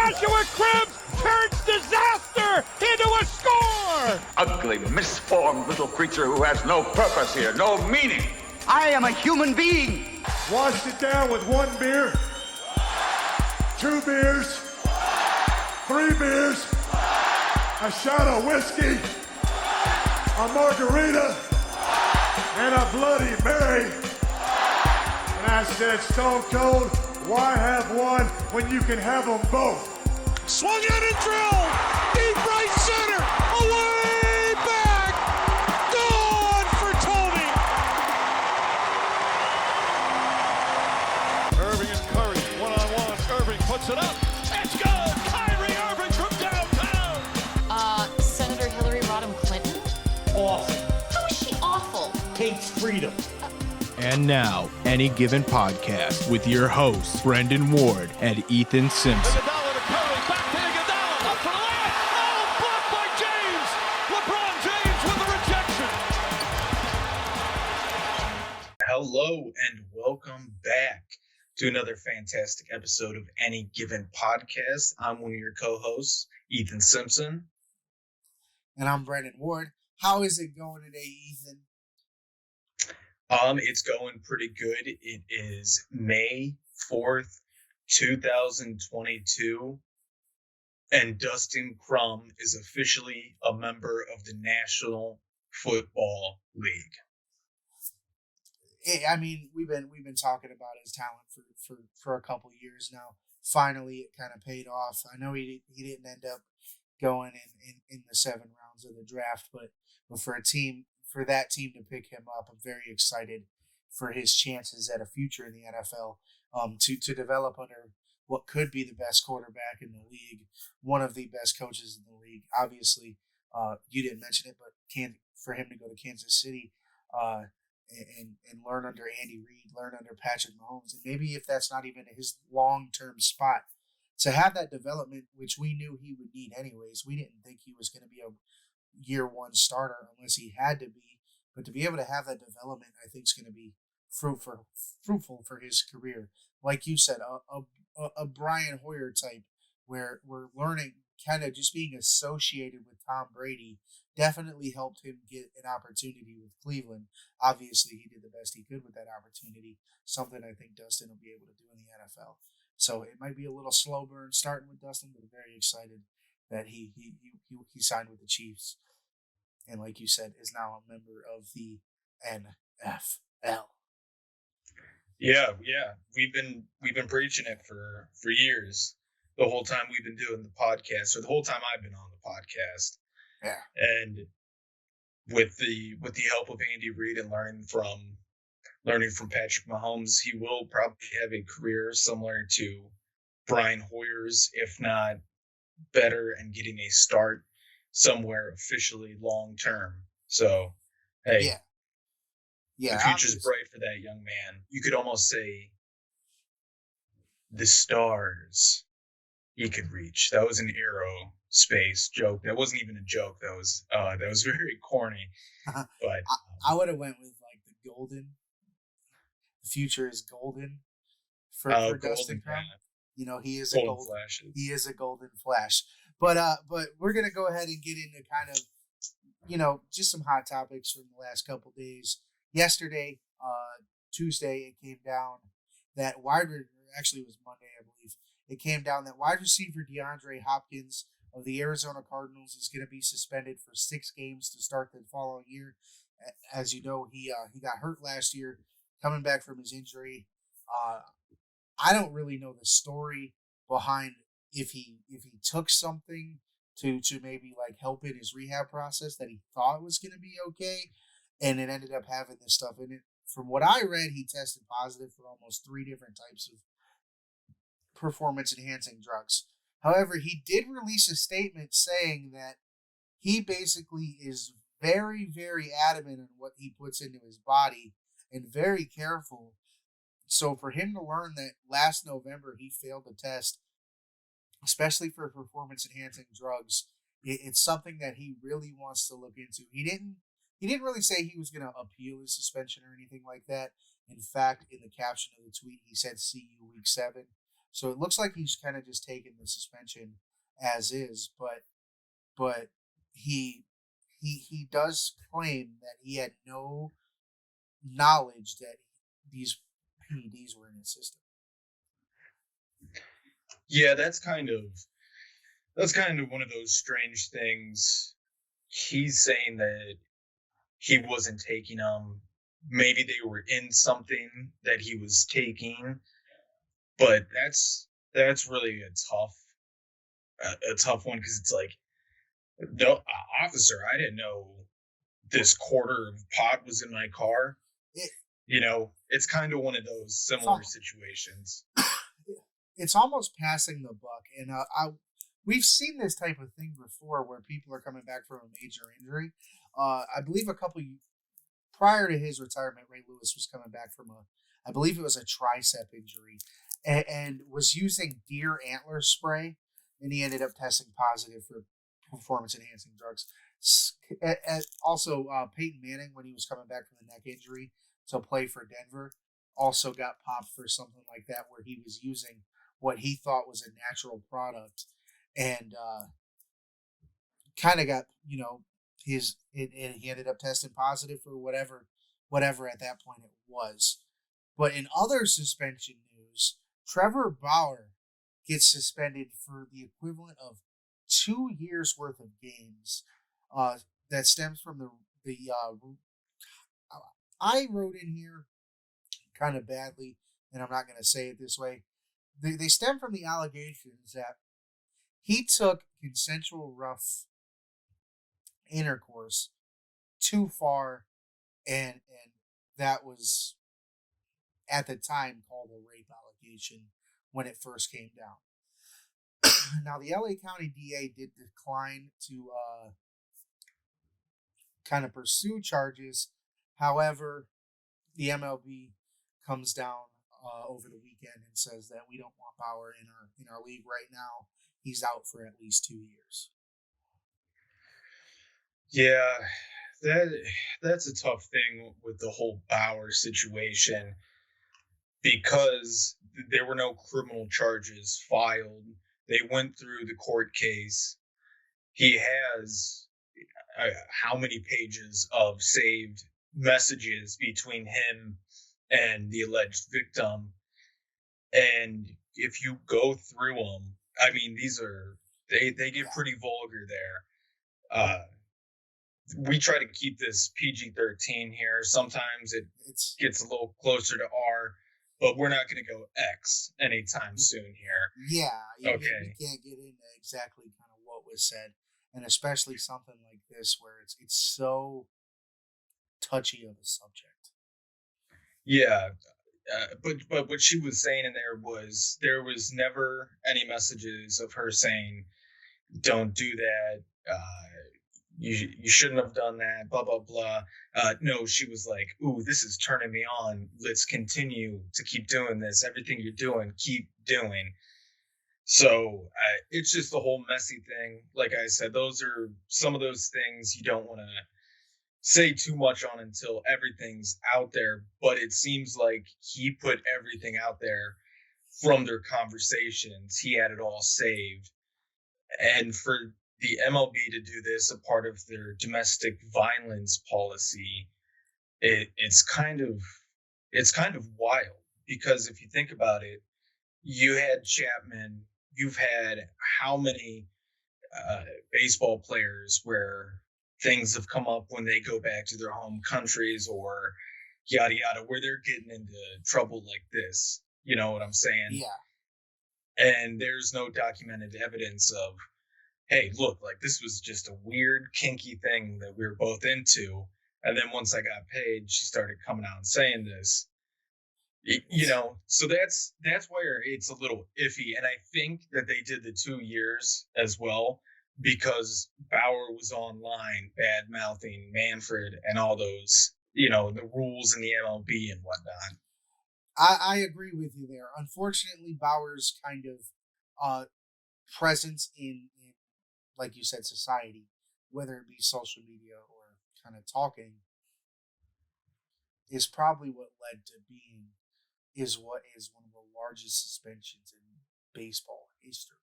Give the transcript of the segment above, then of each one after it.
Joshua Cribbs turns disaster into a score! Ugly, misformed little creature who has no purpose here, no meaning. I am a human being. Washed it down with 1 beer, 2 beers, 3 beers, a shot of whiskey, a margarita, and a Bloody Mary. And I said, Stone Cold, why have one when you can have them both? Swung in and drilled! Deep right center! Away back! Gone for Tony! Irving and Curry, one-on-one. Irving puts it up. It's good! Kyrie Irving from downtown! Senator Hillary Rodham Clinton? Awful. How is she awful? Hates freedom. And now, Any Given Podcast with your hosts, Brendan Ward and Ethan Simpson. Iguodala to Curry, back to Iguodala, up for the layup! Oh, blocked by James! LeBron James with the rejection! Hello and welcome back to another fantastic episode of Any Given Podcast. I'm one of your co-hosts, Ethan Simpson. And I'm Brendan Ward. How is it going today, Ethan? It's going pretty good. It is May 4th, 2022, and Dustin Crum is officially a member of the National Football League. I mean, we've been talking about his talent for a couple years now. Finally, it kind of paid off. I know he didn't end up going in the 7 rounds of the draft, but for that team to pick him up, I'm very excited for his chances at a future in the NFL. To develop under what could be the best quarterback in the league, one of the best coaches in the league. Obviously, you didn't mention it, but for him to go to Kansas City and learn under Andy Reid, learn under Patrick Mahomes, and maybe if that's not even his long-term spot, to have that development, which we knew he would need anyways. We didn't think he was going to be a year 1 starter unless he had to be, but to be able to have that development, I think is going to be fruitful for his career. Like you said, a Brian Hoyer type, where we're learning, kind of just being associated with Tom Brady definitely helped him get an opportunity with Cleveland. Obviously, he did the best he could with that opportunity, something I think Dustin will be able to do in the NFL. So it might be a little slow burn starting with Dustin, but I'm very excited that he signed with the Chiefs. And like you said, is now a member of the NFL. Yeah. We've been preaching it for years. The whole time we've been doing the podcast, or the whole time I've been on the podcast. Yeah. And with the help of Andy Reid and learning from Patrick Mahomes, he will probably have a career similar to Brian Hoyer's, if not better, and getting a start somewhere officially long term. So, hey, the future's bright for that young man. You could almost say the stars he could reach. That was an aerospace joke. That wasn't even a joke. That was very corny. But I would have went with like the golden. The future is golden for Dustin Crum. You know, he is he is a golden flash. But we're gonna go ahead and get into kind of, just some hot topics from the last couple days. Yesterday, Tuesday, it came down that actually it was Monday, I believe. It came down that wide receiver Deandre Hopkins of the Arizona Cardinals is going to be suspended for 6 games to start the following year. As you know, he got hurt last year, coming back from his injury. I don't really know the story behind if he took something to maybe like help in his rehab process that he thought was going to be okay, and it ended up having this stuff in it. From what I read, he tested positive for almost 3 different types of performance-enhancing drugs. However, he did release a statement saying that he basically is very, very adamant on what he puts into his body and very careful. So for him to learn that last November he failed the test, especially for performance-enhancing drugs, it's something that he really wants to look into. He didn't really say he was going to appeal his suspension or anything like that. In fact, in the caption of the tweet, he said, "See you week 7." So it looks like he's kind of just taken the suspension as is, but he does claim that he had no knowledge that these PEDs were in his system. Yeah, that's kind of one of those strange things. He's saying that he wasn't taking them. Maybe they were in something that he was taking, but that's really a tough one, because it's like, no, officer, I didn't know this quarter of pot was in my car. It's kind of one of those similar situations. It's almost passing the buck, and we've seen this type of thing before where people are coming back from a major injury. I believe prior to his retirement, Ray Lewis was coming back from I believe it was a tricep injury, and was using deer antler spray, and he ended up testing positive for performance-enhancing drugs. Also, Peyton Manning, when he was coming back from the neck injury to play for Denver, also got popped for something like that, where he was using what he thought was a natural product, and kind of got, he ended up testing positive for whatever at that point it was. But in other suspension news, Trevor Bauer gets suspended for the equivalent of 2 years worth of games. That stems from the I wrote in here kind of badly, and I'm not going to say it this way. They stem from the allegations that he took consensual rough intercourse too far, and that was at the time called a rape allegation when it first came down. Now, the LA County DA did decline to kind of pursue charges. However, the MLB comes down over the weekend and says that we don't want Bauer in our league right now. He's out for at least 2 years. Yeah, that's a tough thing with the whole Bauer situation, because there were no criminal charges filed. They went through the court case. He has how many pages of saved messages between him and the alleged victim. And if you go through them, I mean, they get pretty vulgar there. We try to keep this PG-13 here. Sometimes it gets a little closer to R, but we're not going to go X anytime soon here. Yeah. Okay. You can't get into exactly kind of what was said, and especially something like this where it's so touchy of a subject. Yeah. But what she was saying in there was never any messages of her saying, don't do that. You shouldn't have done that, blah, blah, blah. No, she was like, ooh, this is turning me on. Let's continue to keep doing this. Everything you're doing, keep doing. So it's just the whole messy thing. Like I said, those are some of those things you don't want to say too much on until everything's out there. But it seems like he put everything out there from their conversations. He had it all saved. And for the MLB to do this, a part of their domestic violence policy, it's kind of wild, because if you think about it, you had Chapman, you've had how many baseball players where things have come up when they go back to their home countries or yada yada, where they're getting into trouble like this. You know what I'm saying? Yeah. And there's no documented evidence of, hey, look, like this was just a weird, kinky thing that we were both into. And then once I got paid, she started coming out and saying this. So that's where it's a little iffy. And I think that they did the 2 years as well, because Bauer was online bad mouthing Manfred and all those, the rules in the MLB and whatnot. I agree with you there. Unfortunately, Bauer's kind of presence in, like you said, society, whether it be social media or kind of talking, is probably what led to being is what is one of the largest suspensions baseball history.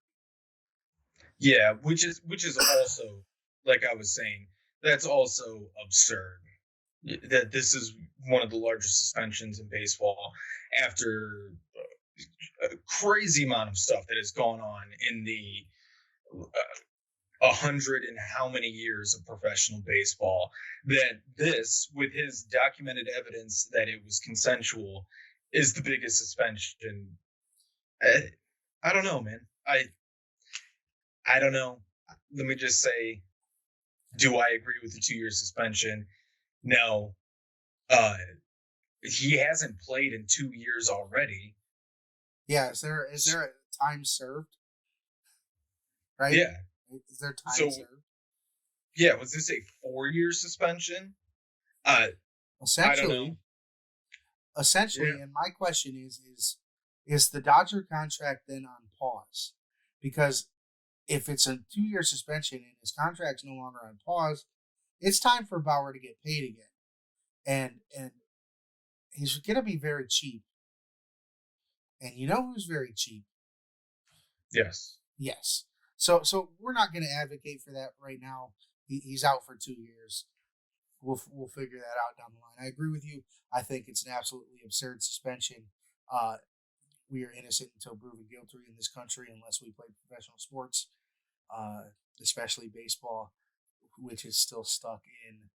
Yeah, which is also, like I was saying, that's also absurd. That this is one of the largest suspensions in baseball after a crazy amount of stuff that has gone on in the 100 and how many years of professional baseball. That this, with his documented evidence that it was consensual, is the biggest suspension. I don't know, man. I don't know. Let me just say, do I agree with the 2-year suspension? No. He hasn't played in 2 years already. Yeah, is there a time served? Right? Yeah. Is there time served? Yeah, was this a 4-year suspension? Essentially. I don't know. Essentially, Yeah. and my question is the Dodger contract then on pause? Because if it's a 2-year suspension and his contract's no longer on pause, it's time for Bauer to get paid again. And he's going to be very cheap. And you know who's very cheap? Yes. Yes. So we're not going to advocate for that right now. He's out for 2 years. We'll figure that out down the line. I agree with you. I think it's an absolutely absurd suspension. We are innocent until proven guilty in this country unless we play professional sports, especially baseball, which is still stuck in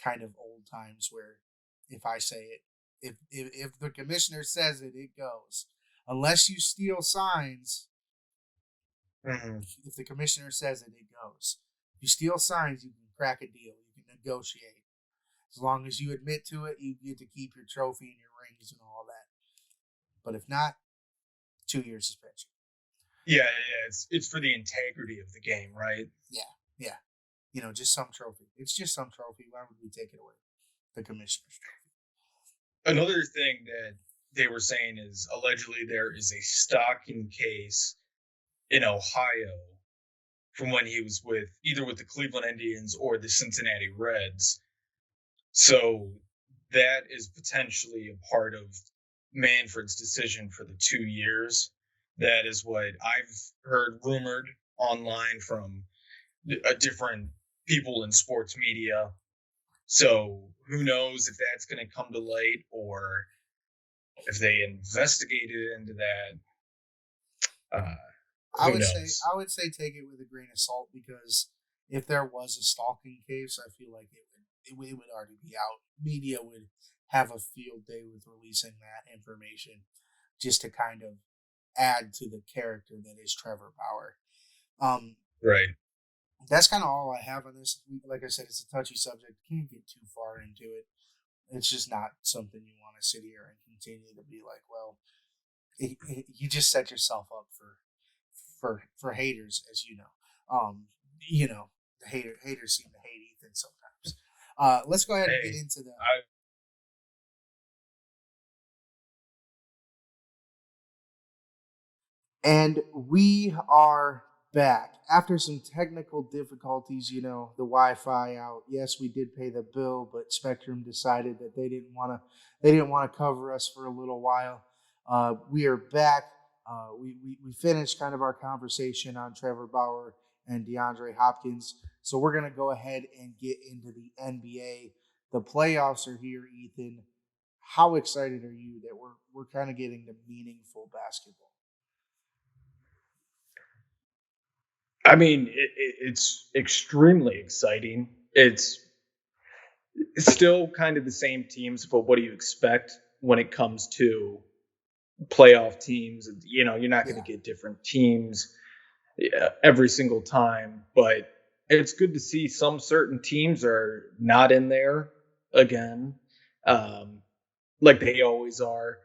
kind of old times where if I say it, if the commissioner says it, it goes. Unless you steal signs, if the commissioner says it, it goes. If you steal signs, you can crack a deal. You can negotiate. As long as you admit to it, you get to keep your trophy and your rings and all that. But if not, 2-year suspension. Yeah. It's for the integrity of the game, right? Yeah. You know, just some trophy. It's just some trophy. Why would we take it away? The commissioner's trophy. Another thing that they were saying is allegedly there is a stalking case in Ohio from when he was either with the Cleveland Indians or the Cincinnati Reds. So that is potentially a part of Manfred's decision for the 2 years. That is what I've heard rumored online from different people in sports media. So who knows if that's going to come to light or if they investigated into that. I would say take it with a grain of salt, because if there was a stalking case, I feel like it would already be out. Media would have a field day with releasing that information just to kind of add to the character that is Trevor Bauer. Right. That's kind of all I have on this. Like I said, it's a touchy subject. Can't get too far into it. It's just not something you want to sit here and continue to be like, well, you just set yourself up for haters, as you know. The haters seem to hate Ethan sometimes. Let's go ahead and get into the. And we are back after some technical difficulties. You know, the Wi-Fi out. Yes, we did pay the bill, but Spectrum decided that they didn't want to cover us for a little while. We are back. We finished kind of our conversation on Trevor Bauer and DeAndre Hopkins. So we're going to go ahead and get into the NBA. The playoffs are here, Ethan. How excited are you that we're kind of getting to meaningful basketball? I mean, it's extremely exciting. It's still kind of the same teams, but what do you expect when it comes to playoff teams? You know, you're not going to get different teams every single time, but it's good to see some certain teams are not in there again, like they always are.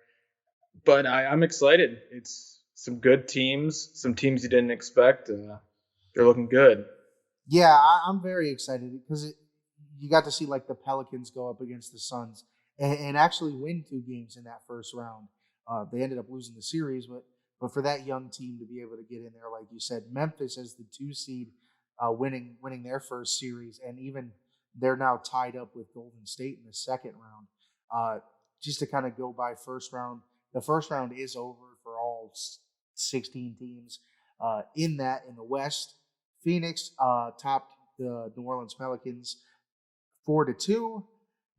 But I'm excited. It's some good teams, some teams you didn't expect. They're looking good. Yeah, I'm very excited because you got to see like the Pelicans go up against the Suns and actually win 2 games in that first round. They ended up losing the series, but for that young team to be able to get in there, like you said, Memphis as the 2 seed, winning their first series, and even they're now tied up with Golden State in the second round. Just to kind of go by first round, the first round is over for all 16 teams in the West. Phoenix topped the New Orleans Pelicans 4-2.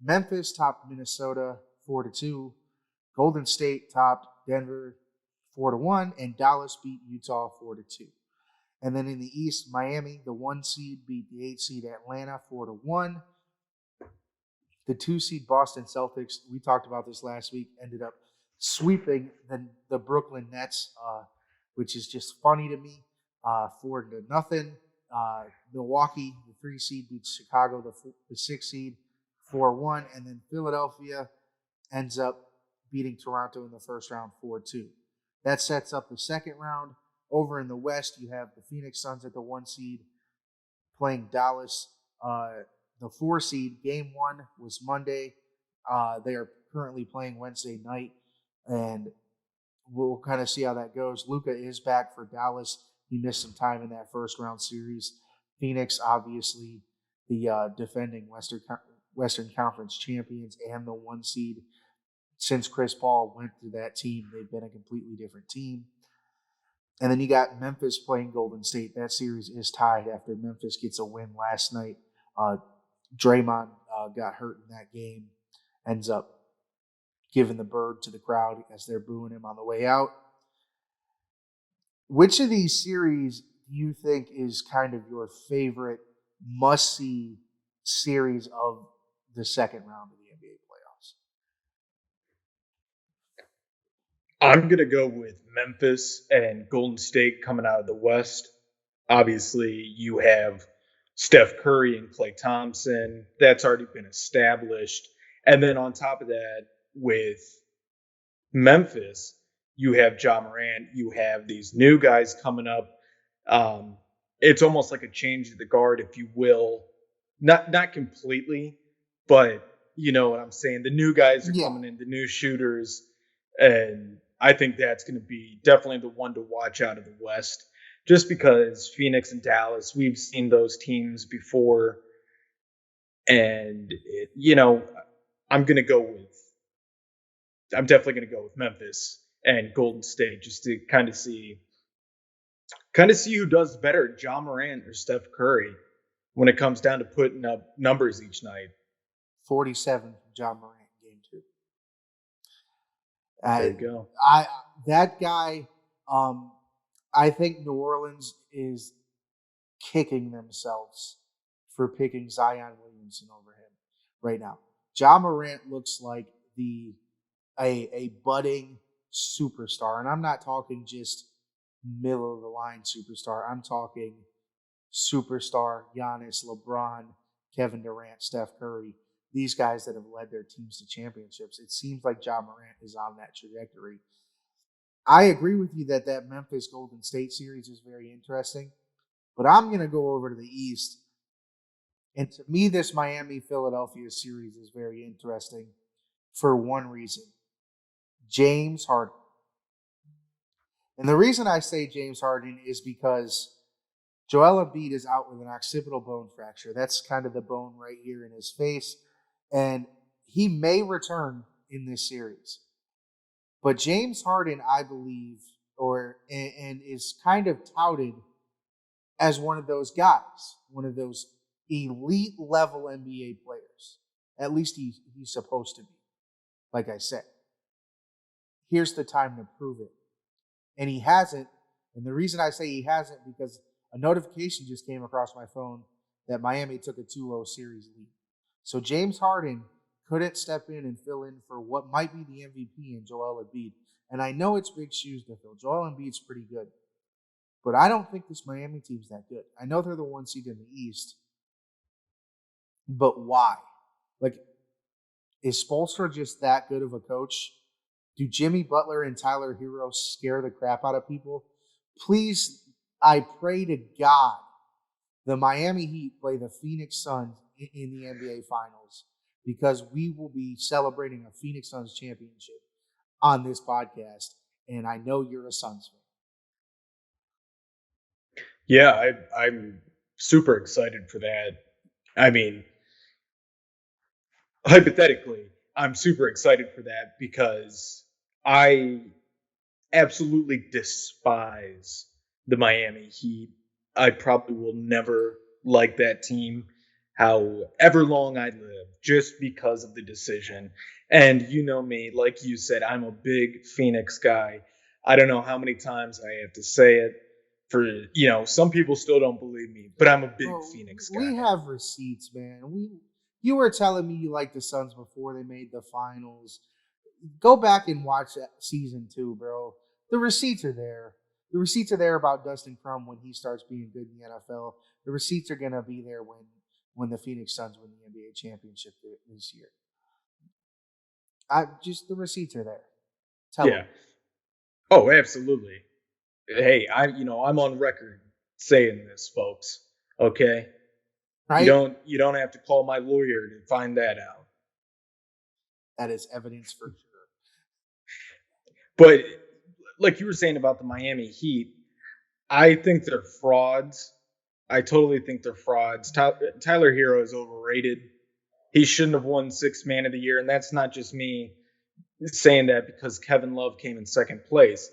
Memphis topped Minnesota 4-2. Golden State topped Denver 4-1, and Dallas beat Utah 4-2. And then in the East, Miami, the 1 seed, beat the 8 seed Atlanta 4-1. The 2 seed Boston Celtics, we talked about this last week, ended up sweeping the Brooklyn Nets, which is just funny to me, 4-0. Milwaukee, the 3 seed, beats Chicago, the 6 seed, 4-1. And then Philadelphia ends up beating Toronto in the first round 4-2. That sets up the second round. Over in the West, you have the Phoenix Suns at the 1 seed playing Dallas. The 4 seed, game 1 was Monday. They are currently playing Wednesday night, and we'll kind of see how that goes. Luka is back for Dallas. He missed some time in that first round series. Phoenix, obviously, the defending Western Conference champions and the 1 seed. Since Chris Paul went to that team, they've been a completely different team. And then you got Memphis playing Golden State. That series is tied after Memphis gets a win last night. Draymond got hurt in that game, ends up giving the bird to the crowd as they're booing him on the way out. Which of these series do you think is kind of your favorite must-see series of the second round of the NBA playoffs? I'm going to go with Memphis and Golden State coming out of the West. Obviously, you have Steph Curry and Klay Thompson. That's already been established. And then on top of that, with Memphis, you have Ja Morant. You have these new guys coming up. It's almost like a change of the guard, if you will. Not completely, but you know what I'm saying. The new guys are coming in, the new shooters. And I think that's going to be definitely the one to watch out of the West. Just because Phoenix and Dallas, we've seen those teams before. And, I'm definitely going to go with Memphis and Golden State just to kind of see who does better, Ja Morant or Steph Curry, when it comes down to putting up numbers each night. 47 from Ja Morant in game 2. There you go. That guy, I think New Orleans is kicking themselves for picking Zion Williamson over him right now. Ja Morant looks like a budding superstar, and I'm not talking just middle of the line superstar. I'm talking superstar Giannis, LeBron, Kevin Durant, Steph Curry. These guys that have led their teams to championships. It seems like Ja Morant is on that trajectory. I agree with you that Memphis Golden State series is very interesting, but I'm going to go over to the East. And to me, this Miami-Philadelphia series is very interesting for one reason. James Harden. And the reason I say James Harden is because Joel Embiid is out with an occipital bone fracture. That's kind of the bone right here in his face. And he may return in this series. But James Harden, I believe, and is kind of touted as one of those guys, one of those elite level NBA players. At least he's supposed to be, like I said. Here's the time to prove it. And he hasn't. And the reason I say he hasn't, because a notification just came across my phone that Miami took a 2-0 series lead. So James Harden couldn't step in and fill in for what might be the MVP in Joel Embiid. And I know it's big shoes to fill. Joel Embiid's pretty good. But I don't think this Miami team's that good. I know they're the 1 seed in the East. But why? Like, is Spoelstra just that good of a coach? Do Jimmy Butler and Tyler Hero scare the crap out of people? Please, I pray to God, the Miami Heat play the Phoenix Suns in the NBA Finals, because we will be celebrating a Phoenix Suns championship on this podcast, and I know you're a Suns fan. Yeah, I'm super excited for that. I mean, hypothetically, I'm super excited for that because I absolutely despise the Miami Heat. I probably will never like that team however long I live, just because of the decision. And you know me, like you said, I'm a big Phoenix guy. I don't know how many times I have to say it. Some people still don't believe me, but I'm a big Phoenix guy. We have receipts, man. You were telling me you liked the Suns before they made the finals. Go back and watch that season 2, bro. The receipts are there. The receipts are there about Dustin Crum when he starts being good in the NFL. The receipts are gonna be there when the Phoenix Suns win the NBA championship this year. The receipts are there. Tell them. Oh, absolutely. Hey, I'm on record saying this, folks. Okay? Right? You don't have to call my lawyer to find that out. That is evidence for sure. But like you were saying about the Miami Heat, I think they're frauds. I totally think they're frauds. Tyler Hero is overrated. He shouldn't have won Sixth Man of the Year, and that's not just me saying that because Kevin Love came in second place.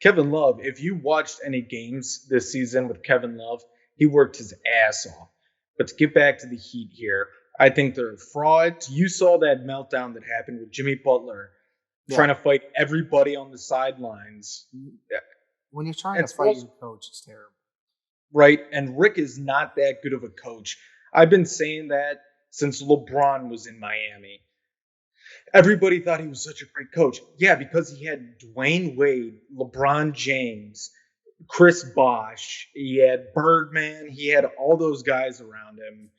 Kevin Love, if you watched any games this season with Kevin Love, he worked his ass off. But to get back to the Heat here, I think they're frauds. You saw that meltdown that happened with Jimmy Butler trying to fight everybody on the sidelines. When you're trying to fight your coach, it's terrible. Right? And Rick is not that good of a coach. I've been saying that since LeBron was in Miami. Everybody thought he was such a great coach. Yeah, because he had Dwayne Wade, LeBron James, Chris Bosh, he had Birdman, he had all those guys around him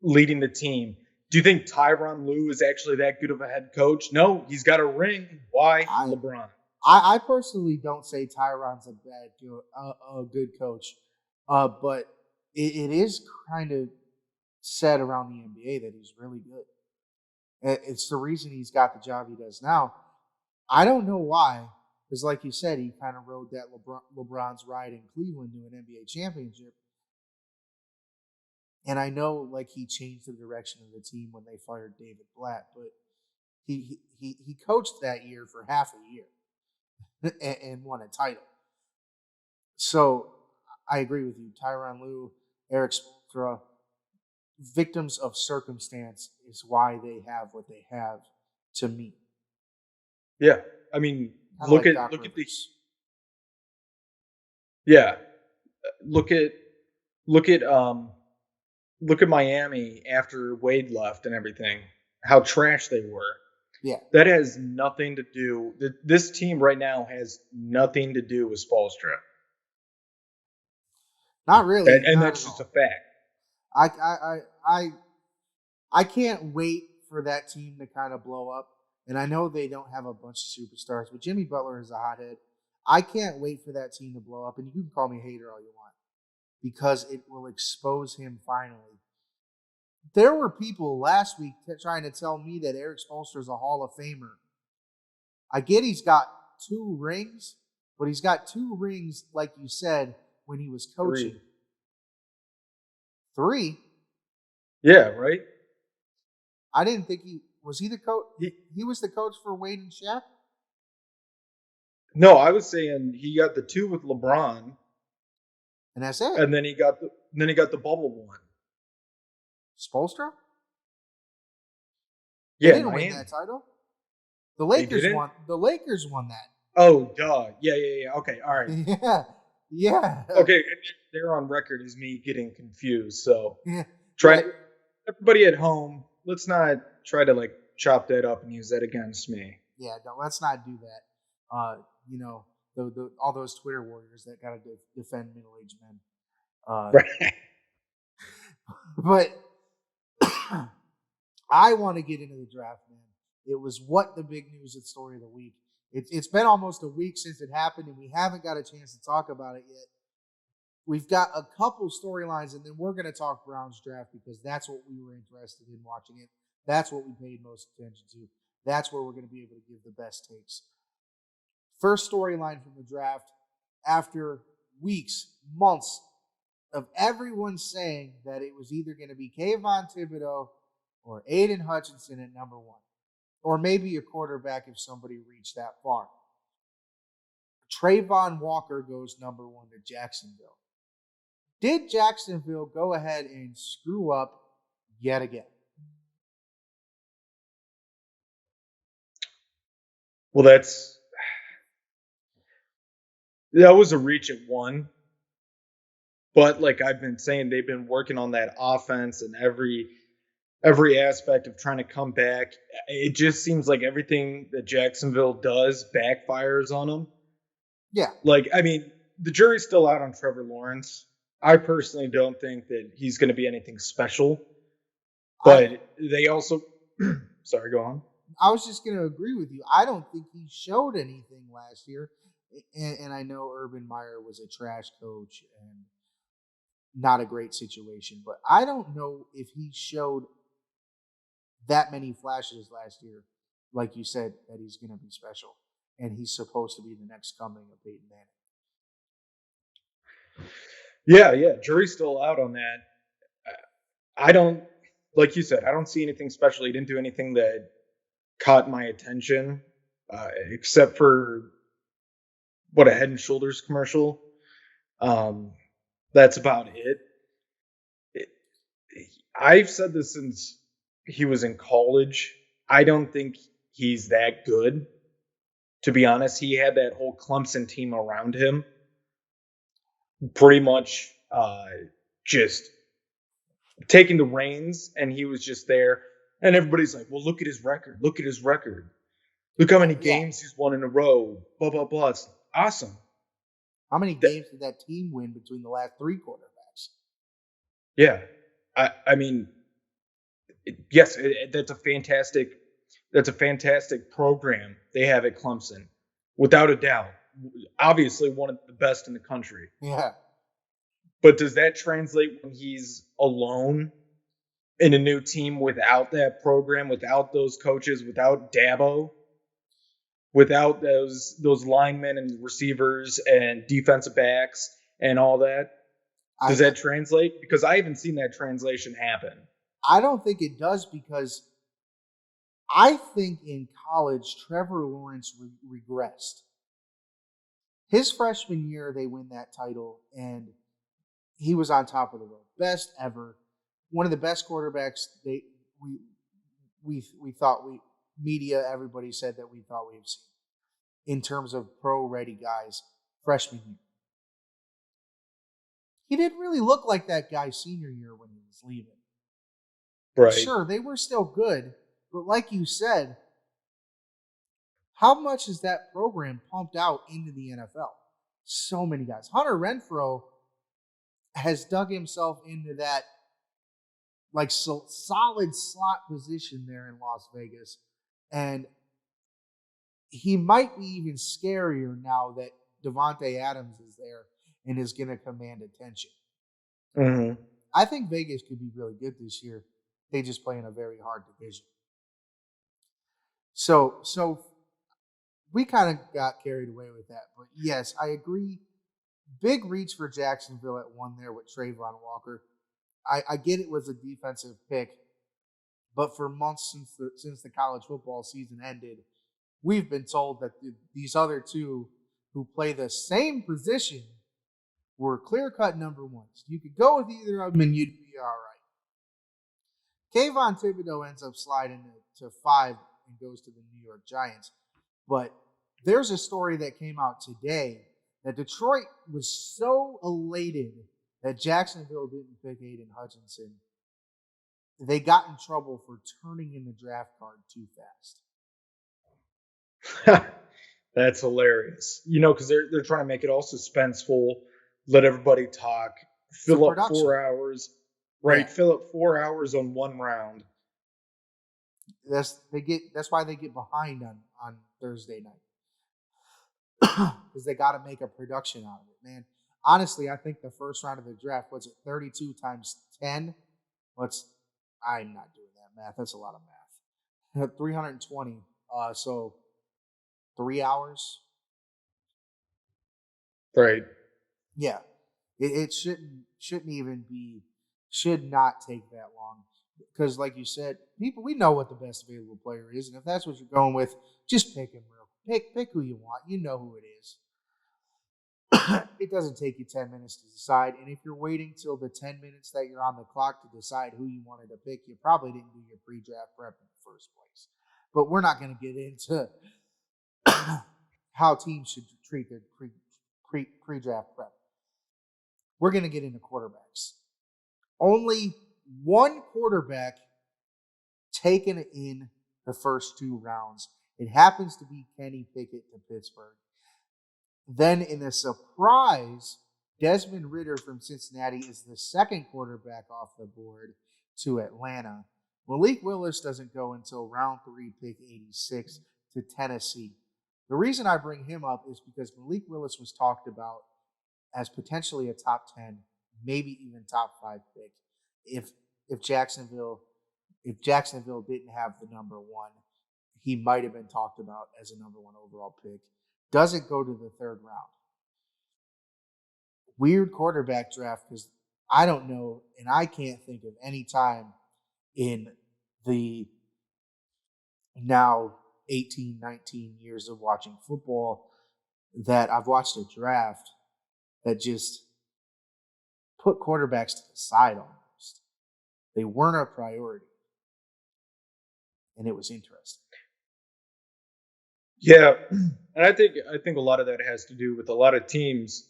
leading the team. Do you think Tyronn Lue is actually that good of a head coach? No, he's got a ring. Why? LeBron. I personally don't say Tyron's a good coach, but it is kind of said around the NBA that he's really good. It's the reason he's got the job he does now. I don't know why, because like you said, he kind of rode that LeBron's ride in Cleveland to an NBA championship. And I know like he changed the direction of the team when they fired David Blatt, but he coached that year for half a year and won a title. So I agree with you. Tyronn Lue, Eric Spoelstra, victims of circumstance is why they have what they have, to me. Yeah, I mean, look at Miami after Wade left and everything. How trash they were. Yeah, that has nothing to do. This team right now has nothing to do with Spoelstra. Not really, and that's just a fact. I can't wait for that team to kind of blow up. And I know they don't have a bunch of superstars, but Jimmy Butler is a hothead. I can't wait for that team to blow up. And you can call me a hater all you want, because it will expose him finally. There were people last week trying to tell me that Eric Spoelstra is a Hall of Famer. I get he's got 2 rings, but he's got 2 rings, like you said, when he was coaching. 3? Yeah, right? I didn't think was he the coach? He was the coach for Wade and Shaq? No, I was saying he got the 2 with LeBron. And that's it. And then he got the bubble one. Spoelstra? Yeah, they didn't win that title. The Lakers won. The Lakers won that. Oh, duh. Yeah. Okay, all right. Yeah. Okay, they're on record as me getting confused. So Yeah. Everybody at home, let's not try to chop that up and use that against me. Yeah, no, let's not do that. The all those Twitter warriors that gotta defend middle-aged men. Right. But I want to get into the draft, man. It was the big news and story of the week. It's been almost a week since it happened, and we haven't got a chance to talk about it yet. We've got a couple storylines, and then we're going to talk Browns draft because that's what we were interested in watching it. That's what we paid most attention to. That's where we're going to be able to give the best takes. First storyline from the draft, after weeks, months of everyone saying that it was either going to be Kayvon Thibodeau or Aiden Hutchinson at number 1, or maybe a quarterback if somebody reached that far. Trayvon Walker goes number 1 to Jacksonville. Did Jacksonville go ahead and screw up yet again? Well, that was a reach at 1. But like I've been saying, they've been working on that offense and every aspect of trying to come back. It just seems like everything that Jacksonville does backfires on them. Yeah. Like, I mean, the jury's still out on Trevor Lawrence. I personally don't think that he's going to be anything special. But they also – sorry, go on. I was just going to agree with you. I don't think he showed anything last year. And I know Urban Meyer was a trash coach and not a great situation. But I don't know if he showed that many flashes last year, like you said, that he's going to be special. And he's supposed to be the next coming of Peyton Manning. Yeah. Jury's still out on that. I don't – like you said, I don't see anything special. He didn't do anything that caught my attention except for – a Head and Shoulders commercial. That's about it. I've said this since he was in college. I don't think he's that good. To be honest, he had that whole Clemson team around him. Pretty much just taking the reins, and he was just there. And everybody's like, well, look at his record. Look at his record. Look how many games he's won in a row. Blah, blah, blah. It's awesome. How many games did that team win between the last 3 quarterbacks? Yeah. I mean, yes, that's a fantastic program they have at Clemson, without a doubt. Obviously, one of the best in the country. Yeah. But does that translate when he's alone in a new team without that program, without those coaches, without Dabo, without those linemen and receivers and defensive backs and all that? Does that translate? Because I haven't seen that translation happen. I don't think it does, because I think in college, Trevor Lawrence regressed. His freshman year, they win that title, and he was on top of the world. Best ever. One of the best quarterbacks we thought media, everybody said that we thought we've seen in terms of pro-ready guys freshman year. He didn't really look like that guy senior year when he was leaving. Right. Sure, they were still good, but like you said, how much is that program pumped out into the NFL? So many guys. Hunter Renfrow has dug himself into that solid slot position there in Las Vegas, and he might be even scarier now that Devontae Adams is there and is going to command attention. Mm-hmm. I think Vegas could be really good this year. They just play in a very hard division. So we kind of got carried away with that. But yes, I agree. Big reach for Jacksonville at 1 there with Trayvon Walker. I get it was a defensive pick, but for months since the college football season ended, we've been told that these other 2 who play the same position were clear-cut number 1s. You could go with either of them and you'd be all right. Kayvon Thibodeau ends up sliding to 5 and goes to the New York Giants. But there's a story that came out today that Detroit was so elated that Jacksonville didn't pick Aiden Hutchinson. They got in trouble for turning in the draft card too fast. That's hilarious. Because they're trying to make it all suspenseful, let everybody talk, fill up 4 hours. Right, yeah. Fill up 4 hours on one round. That's why they get behind on Thursday night. Because they got to make a production out of it, man. Honestly, I think the first round of the draft, what's it, 32 times 10? I'm not doing that math. That's a lot of math. 320. So 3 hours. Right. Yeah. It shouldn't even be. Should not take that long, because like you said, we know what the best available player is, and if that's what you're going with, just pick him. Pick who you want. You know who it is. it doesn't take you 10 minutes to decide. And if you're waiting till the 10 minutes that you're on the clock to decide who you wanted to pick, you probably didn't do your pre-draft prep in the first place. But we're not going to get into how teams should treat their pre-draft prep. We're going to get into quarterbacks. Only one quarterback taken in the first 2 rounds. It happens to be Kenny Pickett to Pittsburgh. Then in a surprise, Desmond Ridder from Cincinnati is the second quarterback off the board to Atlanta. Malik Willis doesn't go until round 3, pick 86 to Tennessee. The reason I bring him up is because Malik Willis was talked about as potentially a top 10, maybe even top 5 pick. If Jacksonville didn't have the number 1, he might have been talked about as a number 1 overall pick. Doesn't go to the 3rd round. Weird quarterback draft because I don't know, and I can't think of any time in the now 18, 19 years of watching football that I've watched a draft that just put quarterbacks to the side almost. They weren't a priority. And it was interesting. Yeah, and I think a lot of that has to do with a lot of teams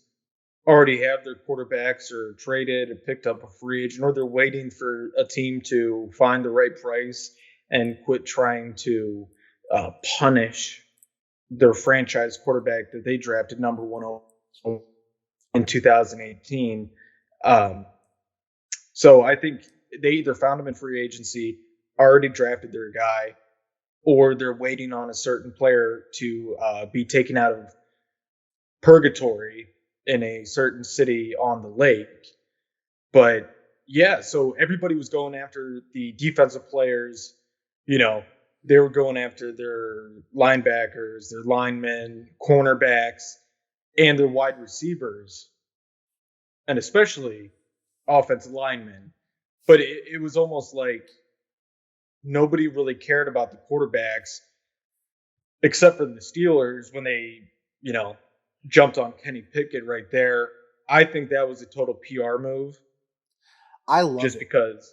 already have their quarterbacks or traded and picked up a free agent, or they're waiting for a team to find the right price and quit trying to punish their franchise quarterback that they drafted number 1 in 2018. So I think they either found him in free agency, already drafted their guy, or they're waiting on a certain player to be taken out of purgatory in a certain city on the lake. But yeah, so everybody was going after the defensive players. You know, they were going after their linebackers, their linemen, cornerbacks, and their wide receivers, and especially offensive linemen. But it was almost like nobody really cared about the quarterbacks except for the Steelers when they, jumped on Kenny Pickett right there. I think that was a total PR move. I love just it. Because,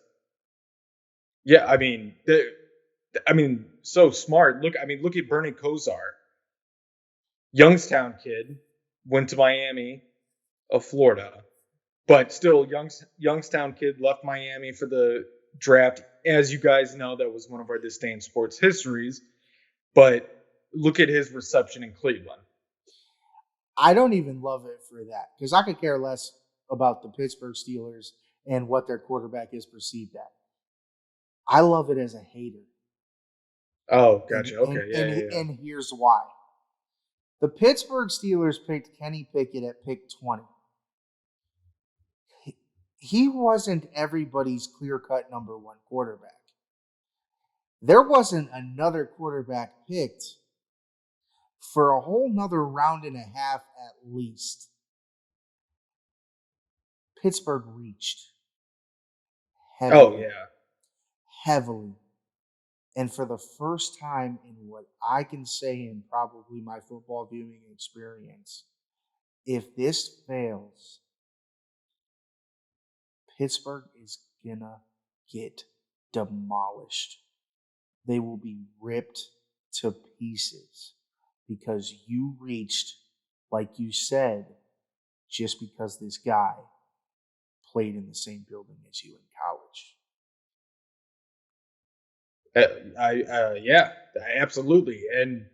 yeah, so smart. Look at Bernie Kosar, Youngstown kid, went to Miami of Florida, but still Youngstown kid left Miami for the draft. As you guys know, that was one of our disdained sports histories. But look at his reception in Cleveland. I don't even love it for that because I could care less about the Pittsburgh Steelers and what their quarterback is perceived at. I love it as a hater. Oh, gotcha. Okay, And here's why. The Pittsburgh Steelers picked Kenny Pickett at pick 20. He wasn't everybody's clear-cut number 1 quarterback. There wasn't another quarterback picked for a whole nother round and a half at least. Pittsburgh reached heavily. Heavily. And for the first time in what I can say in probably my football viewing experience, if this fails, Pittsburgh is gonna get demolished. They will be ripped to pieces because you reached, like you said, just because this guy played in the same building as you in college. Yeah, absolutely. And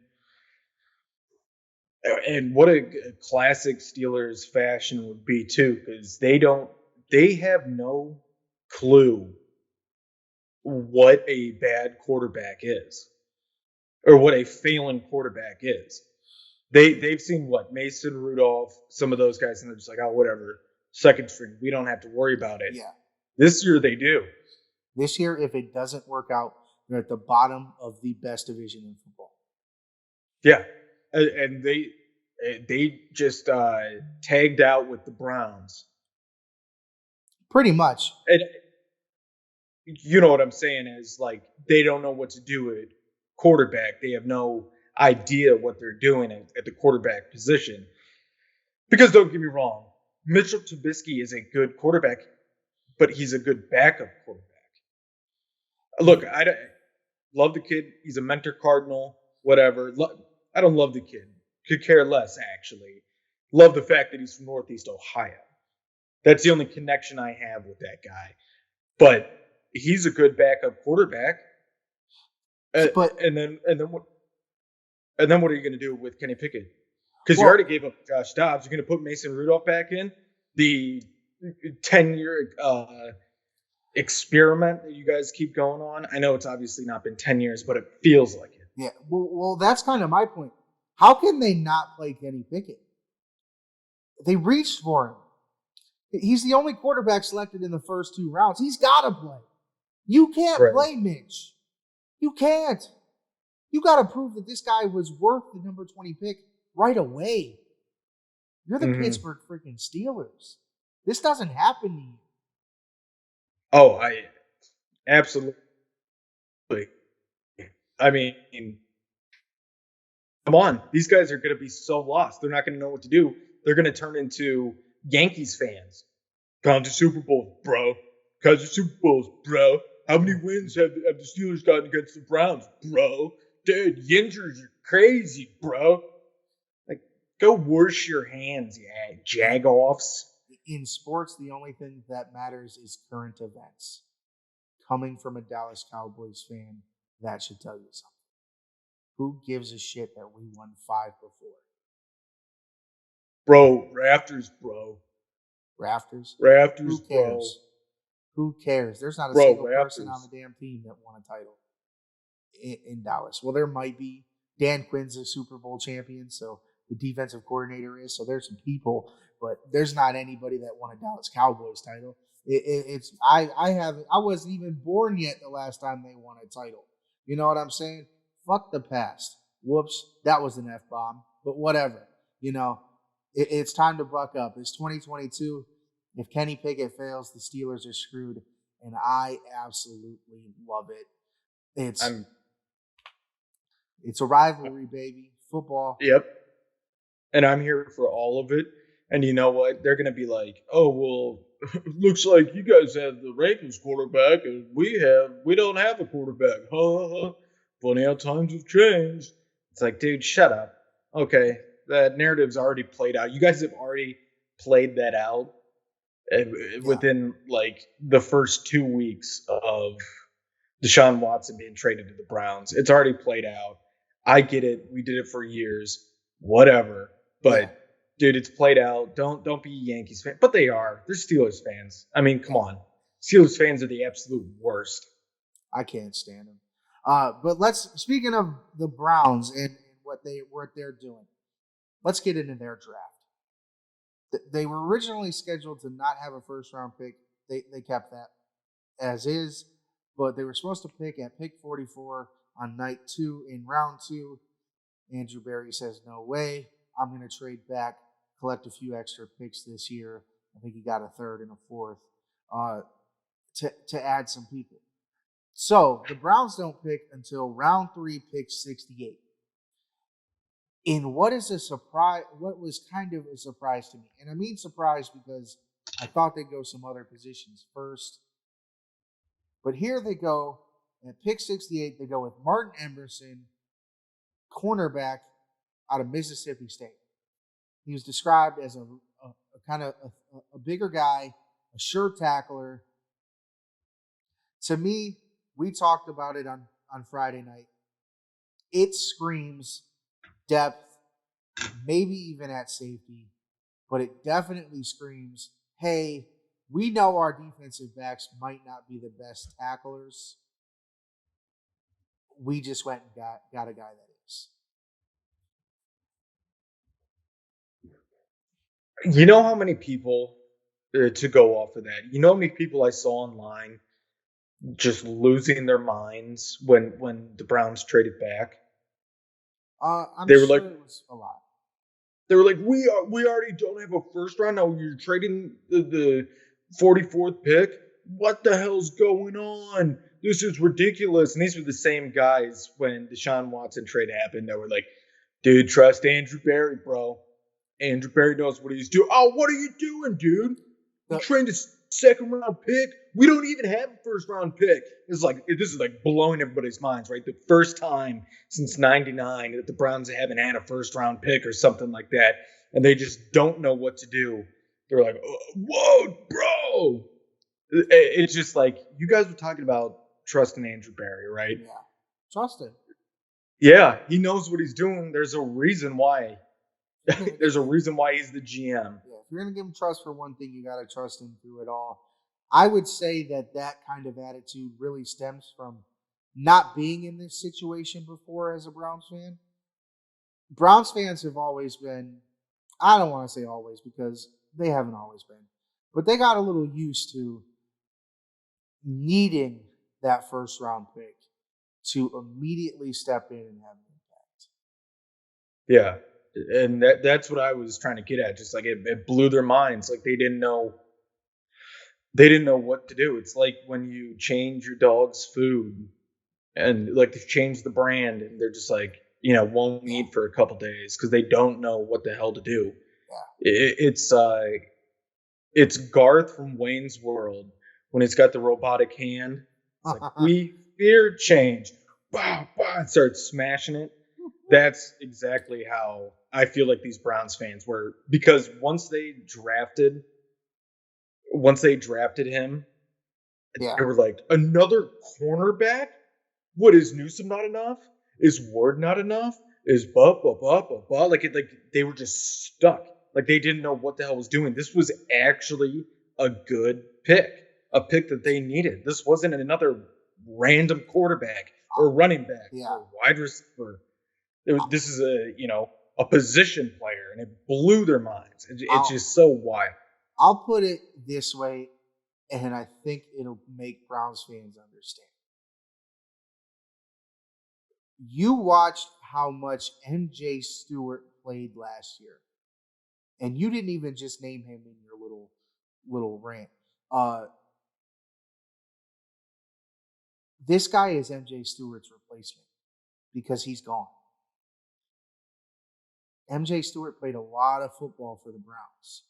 what a classic Steelers fashion would be too, because they have no clue what a bad quarterback is or what a failing quarterback is. They've seen what Mason Rudolph, some of those guys, and they're just like, oh, whatever, second string, we don't have to worry about it. Yeah. This year they do. This year, if it doesn't work out, they're at the bottom of the best division in football. Yeah, and they just tagged out with the Browns. Pretty much. And you know what I'm saying is, like, they don't know what to do at quarterback. They have no idea what they're doing at the quarterback position. Because don't get me wrong, Mitchell Trubisky is a good quarterback, but he's a good backup quarterback. Look, I love the kid. He's a mentor Cardinal, whatever. I don't love the kid. Could care less, actually. Love the fact that he's from Northeast Ohio. That's the only connection I have with that guy. But he's a good backup quarterback. And then what are you going to do with Kenny Pickett? Because you already gave up Josh Dobbs. You're going to put Mason Rudolph back in? The 10-year experiment that you guys keep going on? I know it's obviously not been 10 years, but it feels like it. Yeah, well, that's kind of my point. How can they not play Kenny Pickett? They reached for him. He's the only quarterback selected in the first 2 rounds. He's got to play. You can't play Mitch. You can't. You got to prove that this guy was worth the number 20 pick right away. You're the Pittsburgh freaking Steelers. This doesn't happen to you. Oh, I absolutely. I mean, come on. These guys are going to be so lost. They're not going to know what to do. They're going to turn into Yankees fans. Gone to Super Bowls, bro. Because of Super Bowls, bro. How many wins have the Steelers gotten against the Browns, bro? Dude, Yinzers are crazy, bro. Like, go wash your hands, yeah, jag-offs. In sports, the only thing that matters is current events. Coming from a Dallas Cowboys fan, that should tell you something. Who gives a shit that we won 5 before? Bro, Rafters, bro. Rafters? Rafters, Who cares? bro. Who cares? There's not a single person Rafters. on the damn team that won a title in Dallas. Well, there might be. Dan Quinn's a Super Bowl champion, so the defensive coordinator is. So there's some people, but there's not anybody that won a Dallas Cowboys title. I wasn't even born yet the last time they won a title. You know what I'm saying? Fuck the past. Whoops, that was an F-bomb, but whatever. You know, it's time to buck up. It's 2022. If Kenny Pickett fails, the Steelers are screwed, and I absolutely love it. It's a rivalry, baby. Football. Yep. And I'm here for all of it. And you know what? They're going to be like, oh, well, looks like you guys have the Ravens quarterback, and we don't have a quarterback. Huh? Funny how times have changed. It's like, dude, shut up. Okay, that narrative's already played out. You guys have already played that out within like the first 2 weeks of Deshaun Watson being traded to the Browns. It's already played out. I get it. We did it for years. Whatever. But dude, it's played out. Don't be Yankees fans. But they are. They're Steelers fans. I mean, come on. Steelers fans are the absolute worst. I can't stand them. But speaking of the Browns and what they're doing, let's get into their draft. They were originally scheduled to not have a first round pick. They kept that as is, but they were supposed to pick at pick 44 on night 2 in round 2. Andrew Berry says, no way. I'm going to trade back, collect a few extra picks this year. I think he got a 3rd and a 4th to add some people. So the Browns don't pick until round 3, pick 68. In what was kind of a surprise to me. And I mean surprise because I thought they'd go some other positions first. But here they go. At pick 68, they go with Martin Emerson, cornerback out of Mississippi State. He was described as a kind of a bigger guy, a sure tackler. To me, we talked about it on Friday night. It screams depth, maybe even at safety, but it definitely screams, hey, we know our defensive backs might not be the best tacklers. We just went and got a guy that is. You know how many people, to go off of that, you know how many people I saw online just losing their minds when the Browns traded back? They were like, it was a lot. They were like, we already don't have a first round. Now you're trading the 44th pick. What the hell's going on? This is ridiculous. And these were the same guys when Deshaun Watson trade happened that were like, dude, trust Andrew Berry, bro. Andrew Berry knows what he's doing. Oh, what are you doing, dude? You The- trained a second round pick. We don't even have a first round pick. This is like blowing everybody's minds, right? The first time since '99 that the Browns haven't had a first round pick or something like that, and they just don't know what to do. They're like, whoa, bro. It's just like you guys were talking about trusting Andrew Berry, right? Yeah. Trust him. Yeah, he knows what he's doing. There's a reason why. There's a reason why he's the GM. Yeah, if you're going to give him trust for one thing, you got to trust him through it all. I would say that kind of attitude really stems from not being in this situation before as a Browns fan. Browns fans have always been, I don't want to say always because they haven't always been, but they got a little used to needing that first round pick to immediately step in and have an impact. Yeah, and that's what I was trying to get at. Just like it blew their minds. Like they didn't know what to do. It's like when you change your dog's food and like they change the brand and they're just like, won't eat for a couple days because they don't know what the hell to do. Yeah. It's Garth from Wayne's World when he's got the robotic hand. It's like, we fear change. Bah, bah, and starts smashing it. That's exactly how I feel like these Browns fans were, because once they drafted him, Yeah. they were like, another cornerback? What, is Newsom not enough? Is Ward not enough? Is blah, blah, blah, blah, blah? Like they were just stuck. Like they didn't know what the hell was doing. This was actually a good pick. A pick that they needed. This wasn't another random quarterback or running back or wide receiver. This is a position player, and it blew their minds. It's just so wild. I'll put it this way, and I think it'll make Browns fans understand. You watched how much MJ Stewart played last year, and you didn't even just name him in your little rant. This guy is MJ Stewart's replacement because he's gone. MJ Stewart played a lot of football for the Browns.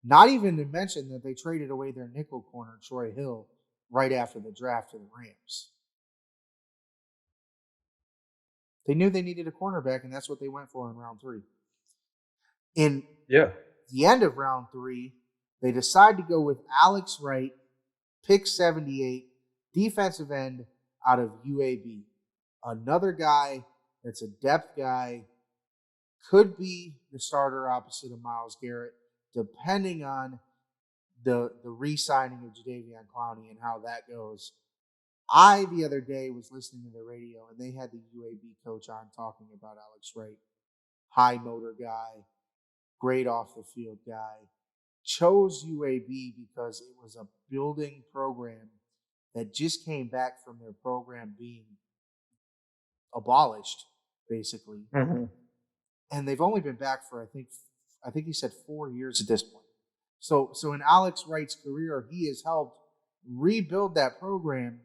Not even to mention that they traded away their nickel corner, Troy Hill, right after the draft to the Rams. They knew they needed a cornerback, and that's what they went for in round 3. In the end of round 3, they decide to go with Alex Wright, pick 78, defensive end out of UAB. Another guy that's a depth guy, could be the starter opposite of Myles Garrett, depending on the re-signing of Jadeveon Clowney and how that goes. I, the other day, was listening to the radio, and they had the UAB coach on talking about Alex Wright. High motor guy, great off the field guy. Chose UAB because it was a building program that just came back from their program being abolished, basically. Mm-hmm. And they've only been back for, I think he said 4 years at this point. So in Alex Wright's career, he has helped rebuild that program,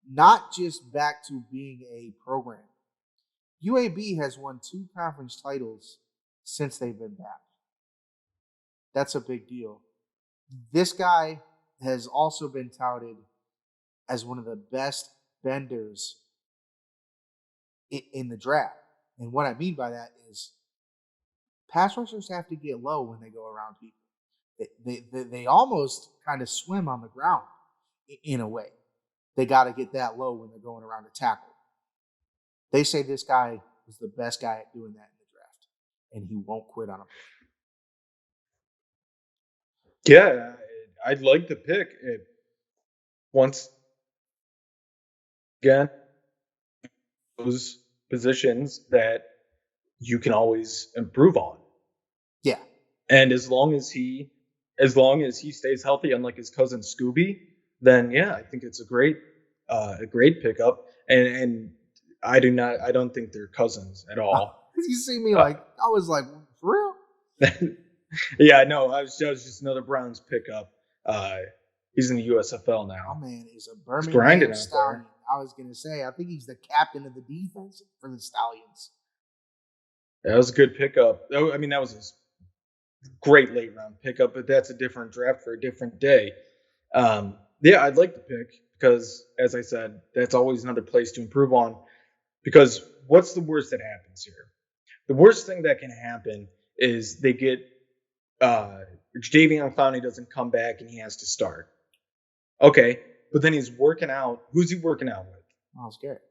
not just back to being a program. UAB has won 2 conference titles since they've been back. That's a big deal. This guy has also been touted as one of the best benders in the draft. And what I mean by that is pass rushers have to get low when they go around people. They almost kind of swim on the ground in a way. They got to get that low when they're going around a tackle. They say this guy was the best guy at doing that in the draft, and he won't quit on him. Yeah, I'd like the pick. Once again, those positions that you can always improve on. Yeah. And as long as he stays healthy, unlike his cousin Scooby, then yeah, I think it's a great pickup. And I don't think they're cousins at all. You see me I was like, for real? Yeah, no, I was just another Browns pickup. He's in the USFL now. Oh man, he's a Birmingham Stallion. I was gonna say, I think he's the captain of the defense for the Stallions. That was a good pickup. I mean, that was his great late round pickup, but that's a different draft for a different day. Yeah, I'd like the pick because, as I said, that's always another place to improve on. Because what's the worst that happens here? The worst thing that can happen is they get Jadeveon Clowney doesn't come back and he has to start. Okay, but then he's working out. Who's he working out with? Myles Garrett.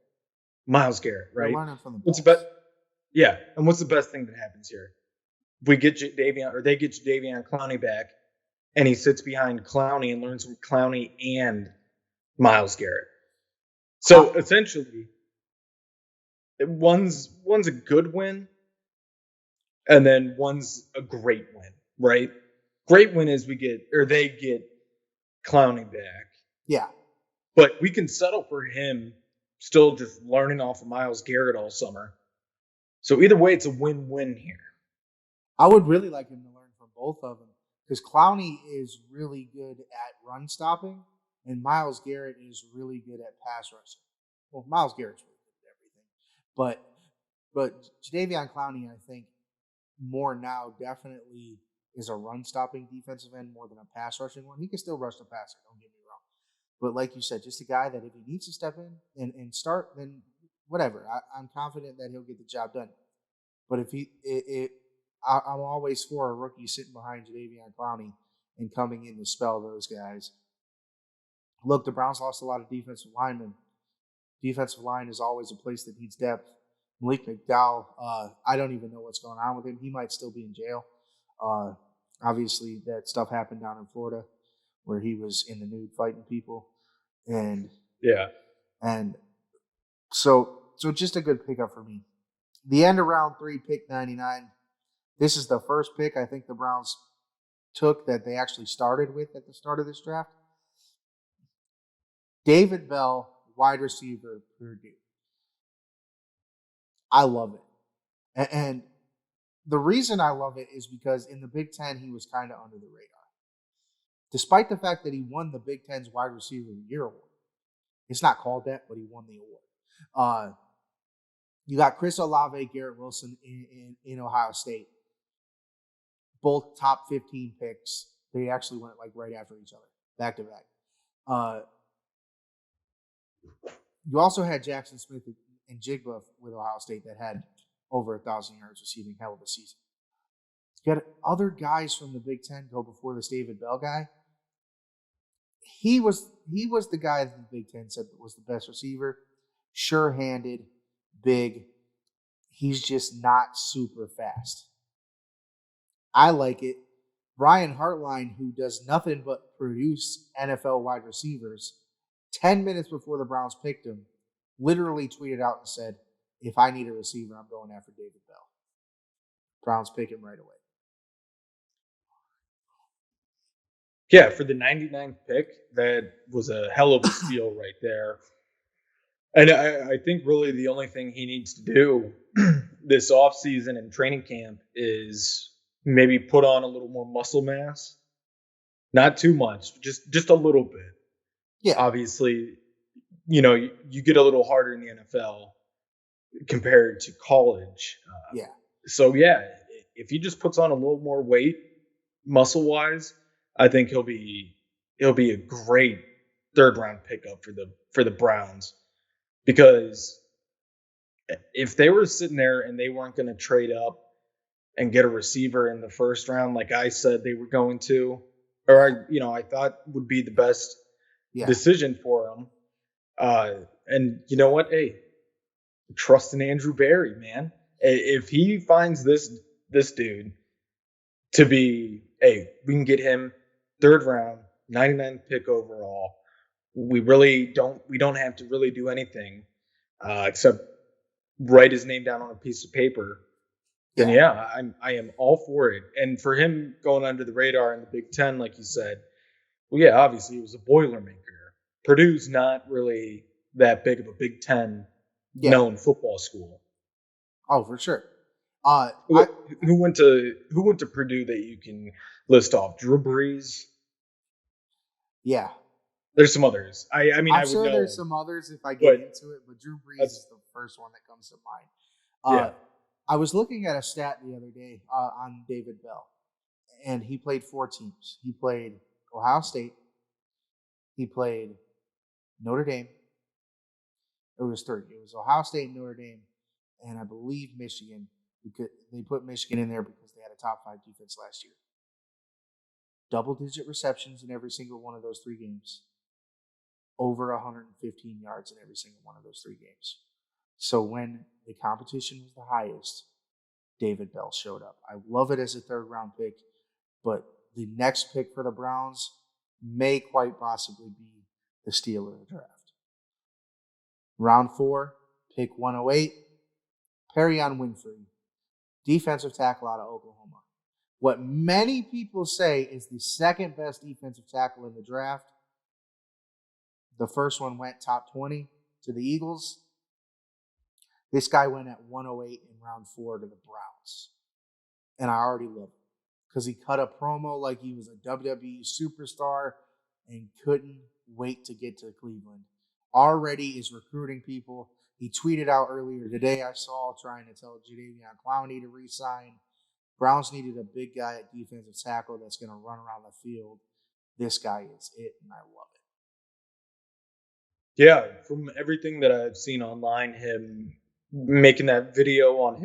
Myles Garrett, right? They're learning from the What's the best. best? Yeah, and what's the best thing that happens here? We get Jadeveon, or they get Jadeveon Clowney back, and he sits behind Clowney and learns from Clowney and Myles Garrett. So essentially, one's a good win, and then one's a great win, right? Great win is they get Clowney back. Yeah. But we can settle for him still just learning off of Myles Garrett all summer. So either way, it's a win-win here. I would really like him to learn from both of them because Clowney is really good at run stopping and Myles Garrett is really good at pass rushing. Well, Myles Garrett's really good at everything. But Jadeveon Clowney, I think, more now definitely is a run stopping defensive end more than a pass rushing one. He can still rush the passer, don't get me wrong. But like you said, just a guy that if he needs to step in and start, then whatever. I'm confident that he'll get the job done. But I'm always for a rookie sitting behind Jadeveon Clowney and coming in to spell those guys. Look, the Browns lost a lot of defensive linemen. Defensive line is always a place that needs depth. Malik McDowell, I don't even know what's going on with him. He might still be in jail. Obviously, that stuff happened down in Florida where he was in the nude fighting people. And so just a good pickup for me. The end of round 3, pick 99. This is the first pick I think the Browns took that they actually started with at the start of this draft. David Bell, wide receiver, Purdue. I love it. And the reason I love it is because in the Big Ten, he was kind of under the radar. Despite the fact that he won the Big Ten's Wide Receiver of the Year award. It's not called that, but he won the award. You got Chris Olave, Garrett Wilson in Ohio State. Both top 15 picks. They actually went like right after each other, back to back. You also had Jackson Smith and Jigba with Ohio State that had over 1,000 yards receiving, hell of a season. You got other guys from the Big Ten go before this David Bell guy. He was the guy that the Big Ten said was the best receiver. Sure-handed, big. He's just not super fast. I like it. Brian Hartline, who does nothing but produce NFL wide receivers, 10 minutes before the Browns picked him, literally tweeted out and said, if I need a receiver, I'm going after David Bell. Browns pick him right away. Yeah, for the 99th pick, that was a hell of a steal right there. And I think really the only thing he needs to do this offseason and training camp is maybe put on a little more muscle mass. Not too much, just a little bit. Yeah. Obviously, you get a little harder in the NFL compared to college. Yeah. So, yeah, if he just puts on a little more weight muscle-wise, I think he'll be a great third-round pickup for the Browns. Because if they were sitting there and they weren't going to trade up and get a receiver in the first round, like I said they were going to, or I thought would be the best decision for them. And you know what? Hey, trust in Andrew Berry, man. If he finds this dude to be, hey, we can get him third round, 99th pick overall. We don't have to really do anything except write his name down on a piece of paper. Then I am all for it. And for him going under the radar in the Big Ten, like you said, well, yeah, obviously it was a Boilermaker. Purdue's not really that big of a Big Ten known football school. Oh, for sure. Who went to Purdue that you can list off? Drew Brees. Yeah. There's some others. I'm sure there's some others if I get into it, but Drew Brees is the first one that comes to mind. I was looking at a stat the other day on David Bell, And he played 4 teams. He played Ohio State. He played Notre Dame. It was 3. It was Ohio State, Notre Dame, and I believe Michigan. They put Michigan in there because they had a top 5 defense last year. Double-digit receptions in every single one of those 3 games. Over 115 yards in every single one of those 3 games. So when the competition was the highest, David Bell showed up. I love it as a 3rd-round pick, but the next pick for the Browns may quite possibly be the steal of the draft. Round 4, pick 108, Perion Winfrey, defensive tackle out of Oklahoma. What many people say is the 2nd best defensive tackle in the draft. The first one went top 20 to the Eagles. This guy went at 108 in round 4 to the Browns. And I already love it because he cut a promo like he was a WWE superstar and couldn't wait to get to Cleveland. Already is recruiting people. He tweeted out earlier today, I saw, trying to tell Jadeveon Clowney to re-sign. Browns needed a big guy at defensive tackle that's going to run around the field. This guy is it, and I love it. Yeah, from everything that I've seen online, him making that video on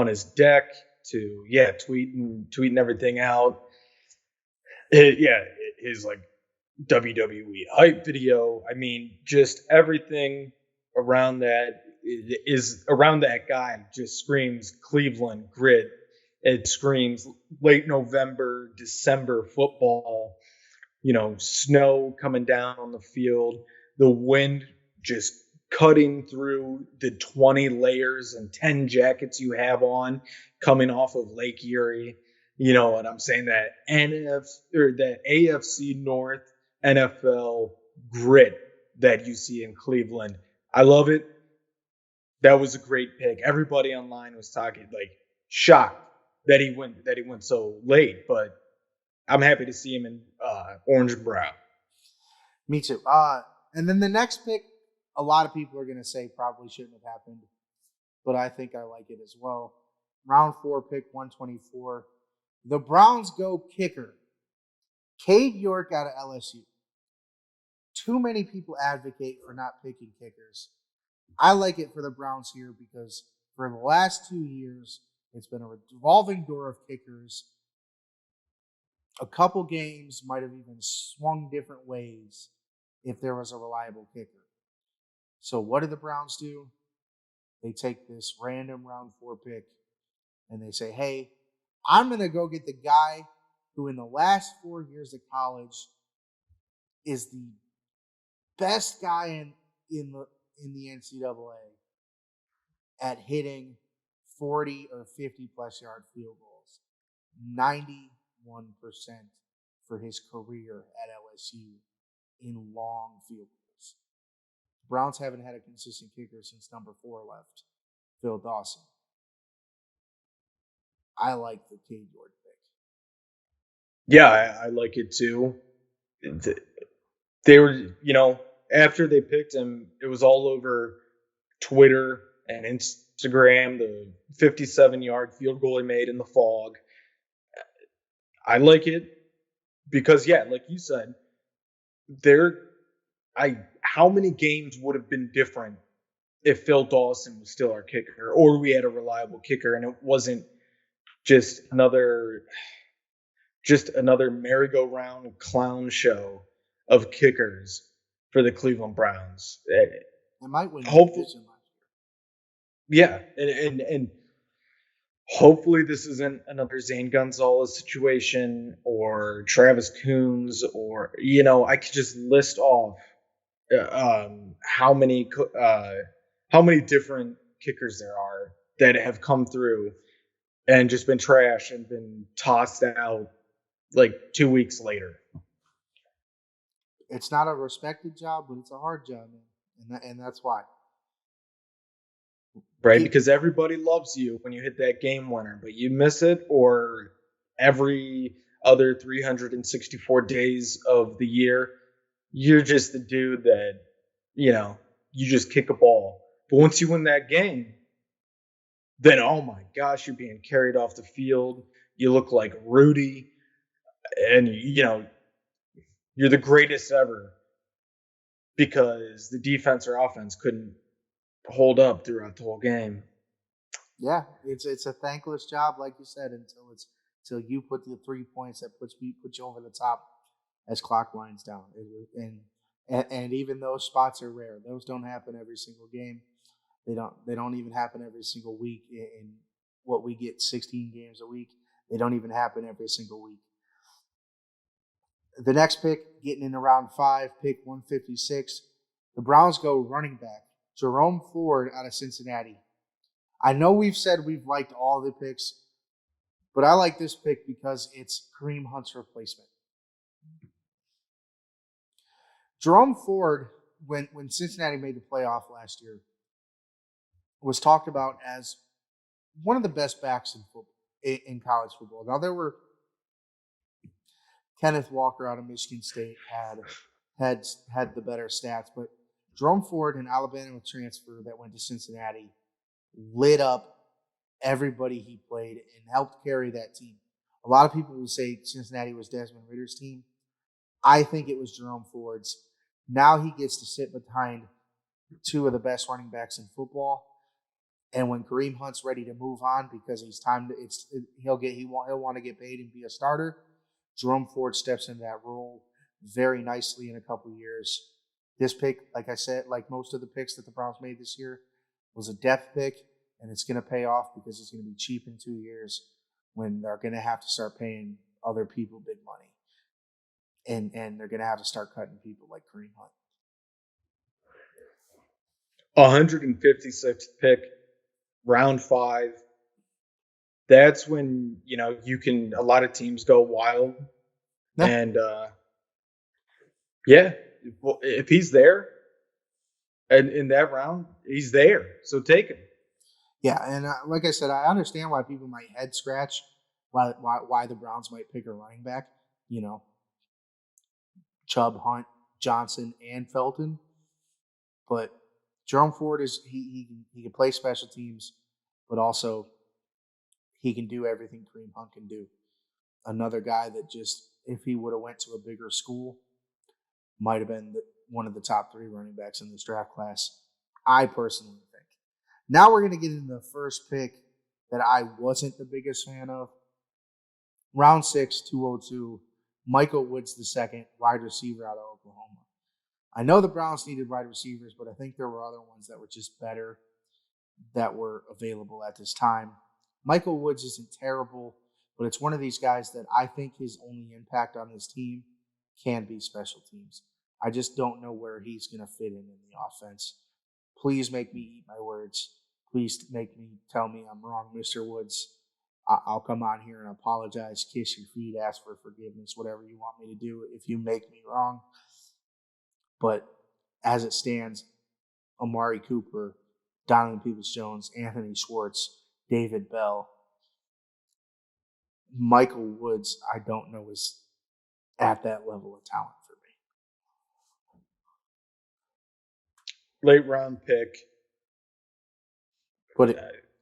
his deck to tweeting everything out. His like WWE hype video. I mean, just everything around that guy just screams Cleveland grit. It screams late November, December football. Snow coming down on the field, the wind just cutting through the 20 layers and 10 jackets you have on coming off of Lake Erie. And I'm saying that that AFC North NFL grit that you see in Cleveland. I love it. That was a great pick. Everybody online was talking shocked that he went so late, but I'm happy to see him in orange and brown. Me too. And then the next pick, a lot of people are going to say probably shouldn't have happened, but I think I like it as well. Round 4, pick 124. The Browns go kicker. Cade York out of LSU. Too many people advocate for not picking kickers. I like it for the Browns here because for the last 2 years, it's been a revolving door of kickers. A couple games might have even swung different ways if there was a reliable kicker. So what do the Browns do? They take this random round 4 pick and they say, hey, I'm going to go get the guy who in the last 4 years of college is the best guy in the NCAA at hitting 40 or 50 plus yard field goals. 91% for his career at LSU in long field goals. The Browns haven't had a consistent kicker since number 4 left, Phil Dawson. I like the Cade York pick. Yeah, I like it too. They were, after they picked him, it was all over Twitter and Instagram, the 57-yard field goal he made in the fog. I like it because, like you said, how many games would have been different if Phil Dawson was still our kicker or we had a reliable kicker and it wasn't just another merry-go-round clown show of kickers for the Cleveland Browns. They might win the division. Yeah, and hopefully this isn't another Zane Gonzalez situation or Travis Coons or I could just list off how many different kickers there are that have come through and just been trashed and been tossed out 2 weeks later. It's not a respected job, but it's a hard job, man. And that's why. Right, because everybody loves you when you hit that game winner, but you miss it, or every other 364 days of the year, you're just the dude that, you just kick a ball. But once you win that game, then, oh my gosh, you're being carried off the field. You look like Rudy, and you're the greatest ever because the defense or offense couldn't hold up throughout the whole game. Yeah, it's a thankless job, like you said, until you put the 3 points that put you over the top as clock winds down. And even those spots are rare. Those don't happen every single game. They don't even happen every single week. In what we get 16 games a week, they don't even happen every single week. The next pick, getting in round 5, pick 156, the Browns go running back Jerome Ford out of Cincinnati. I know we've said we've liked all the picks, but I like this pick because it's Kareem Hunt's replacement. Jerome Ford, when Cincinnati made the playoff last year, was talked about as one of the best backs in football, in college football. Now, there were Kenneth Walker out of Michigan State had the better stats, but Jerome Ford, an Alabama transfer that went to Cincinnati, lit up everybody he played and helped carry that team. A lot of people will say Cincinnati was Desmond Ritter's team. I think it was Jerome Ford's. Now he gets to sit behind two of the best running backs in football. And when Kareem Hunt's ready to move on because he'll want to get paid and be a starter, Jerome Ford steps into that role very nicely in a couple of years. This pick, like I said, like most of the picks that the Browns made this year, was a depth pick, and it's going to pay off because it's going to be cheap in 2 years when they're going to have to start paying other people big money. And they're going to have to start cutting people like Kareem Hunt. 156th pick, round 5. That's when, a lot of teams go wild. Yeah. And, if he's there and in that round, he's there. So take him. Yeah, and like I said, I understand why people might head scratch why the Browns might pick a running back. Chubb, Hunt, Johnson, and Felton. But Jerome Ford he can play special teams, but also he can do everything Kareem Hunt can do. Another guy that just, if he would have went to a bigger school, might have been one of the top 3 running backs in this draft class, I personally think. Now we're going to get into the first pick that I wasn't the biggest fan of. Round 6, 202, Michael Woods II, wide receiver out of Oklahoma. I know the Browns needed wide receivers, but I think there were other ones that were just better that were available at this time. Michael Woods isn't terrible, but it's one of these guys that I think his only impact on this team can be special teams. I just don't know where he's going to fit in the offense. Please make me eat my words. Please tell me I'm wrong, Mr. Woods. I'll come on here and apologize, kiss your feet, ask for forgiveness, whatever you want me to do if you make me wrong. But as it stands, Amari Cooper, Donovan Peoples-Jones, Anthony Schwartz, David Bell, Michael Woods, I don't know is at that level of talent for me. Late round pick. But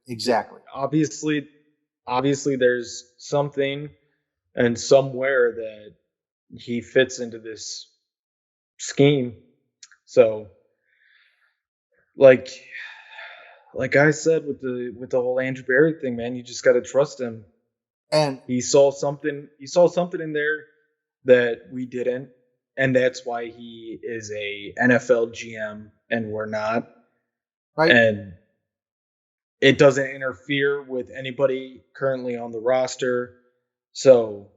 exactly. Obviously there's something and somewhere that he fits into this scheme. So like I said with the whole Andrew Berry thing, man, you just got to trust him. And he saw something in there that we didn't, and that's why he is a NFL GM and we're not. Right. And it doesn't interfere with anybody currently on the roster. So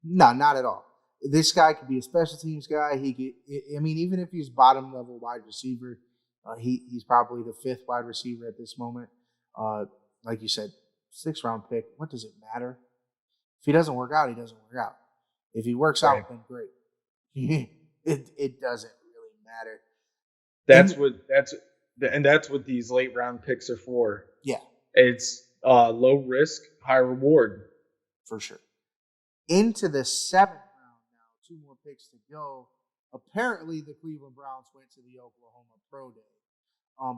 no, not at all. This guy could be a special teams guy. Even if he's bottom level wide receiver, he's probably the 5th wide receiver at this moment. Like you said, 6th round pick. What does it matter? If he doesn't work out, he doesn't work out. If he works out, then great. It doesn't really matter. That's what these late round picks are for. Yeah, it's low risk, high reward, for sure. Into the 7th round now. 2 more picks to go. Apparently, the Cleveland Browns went to the Oklahoma Pro Day,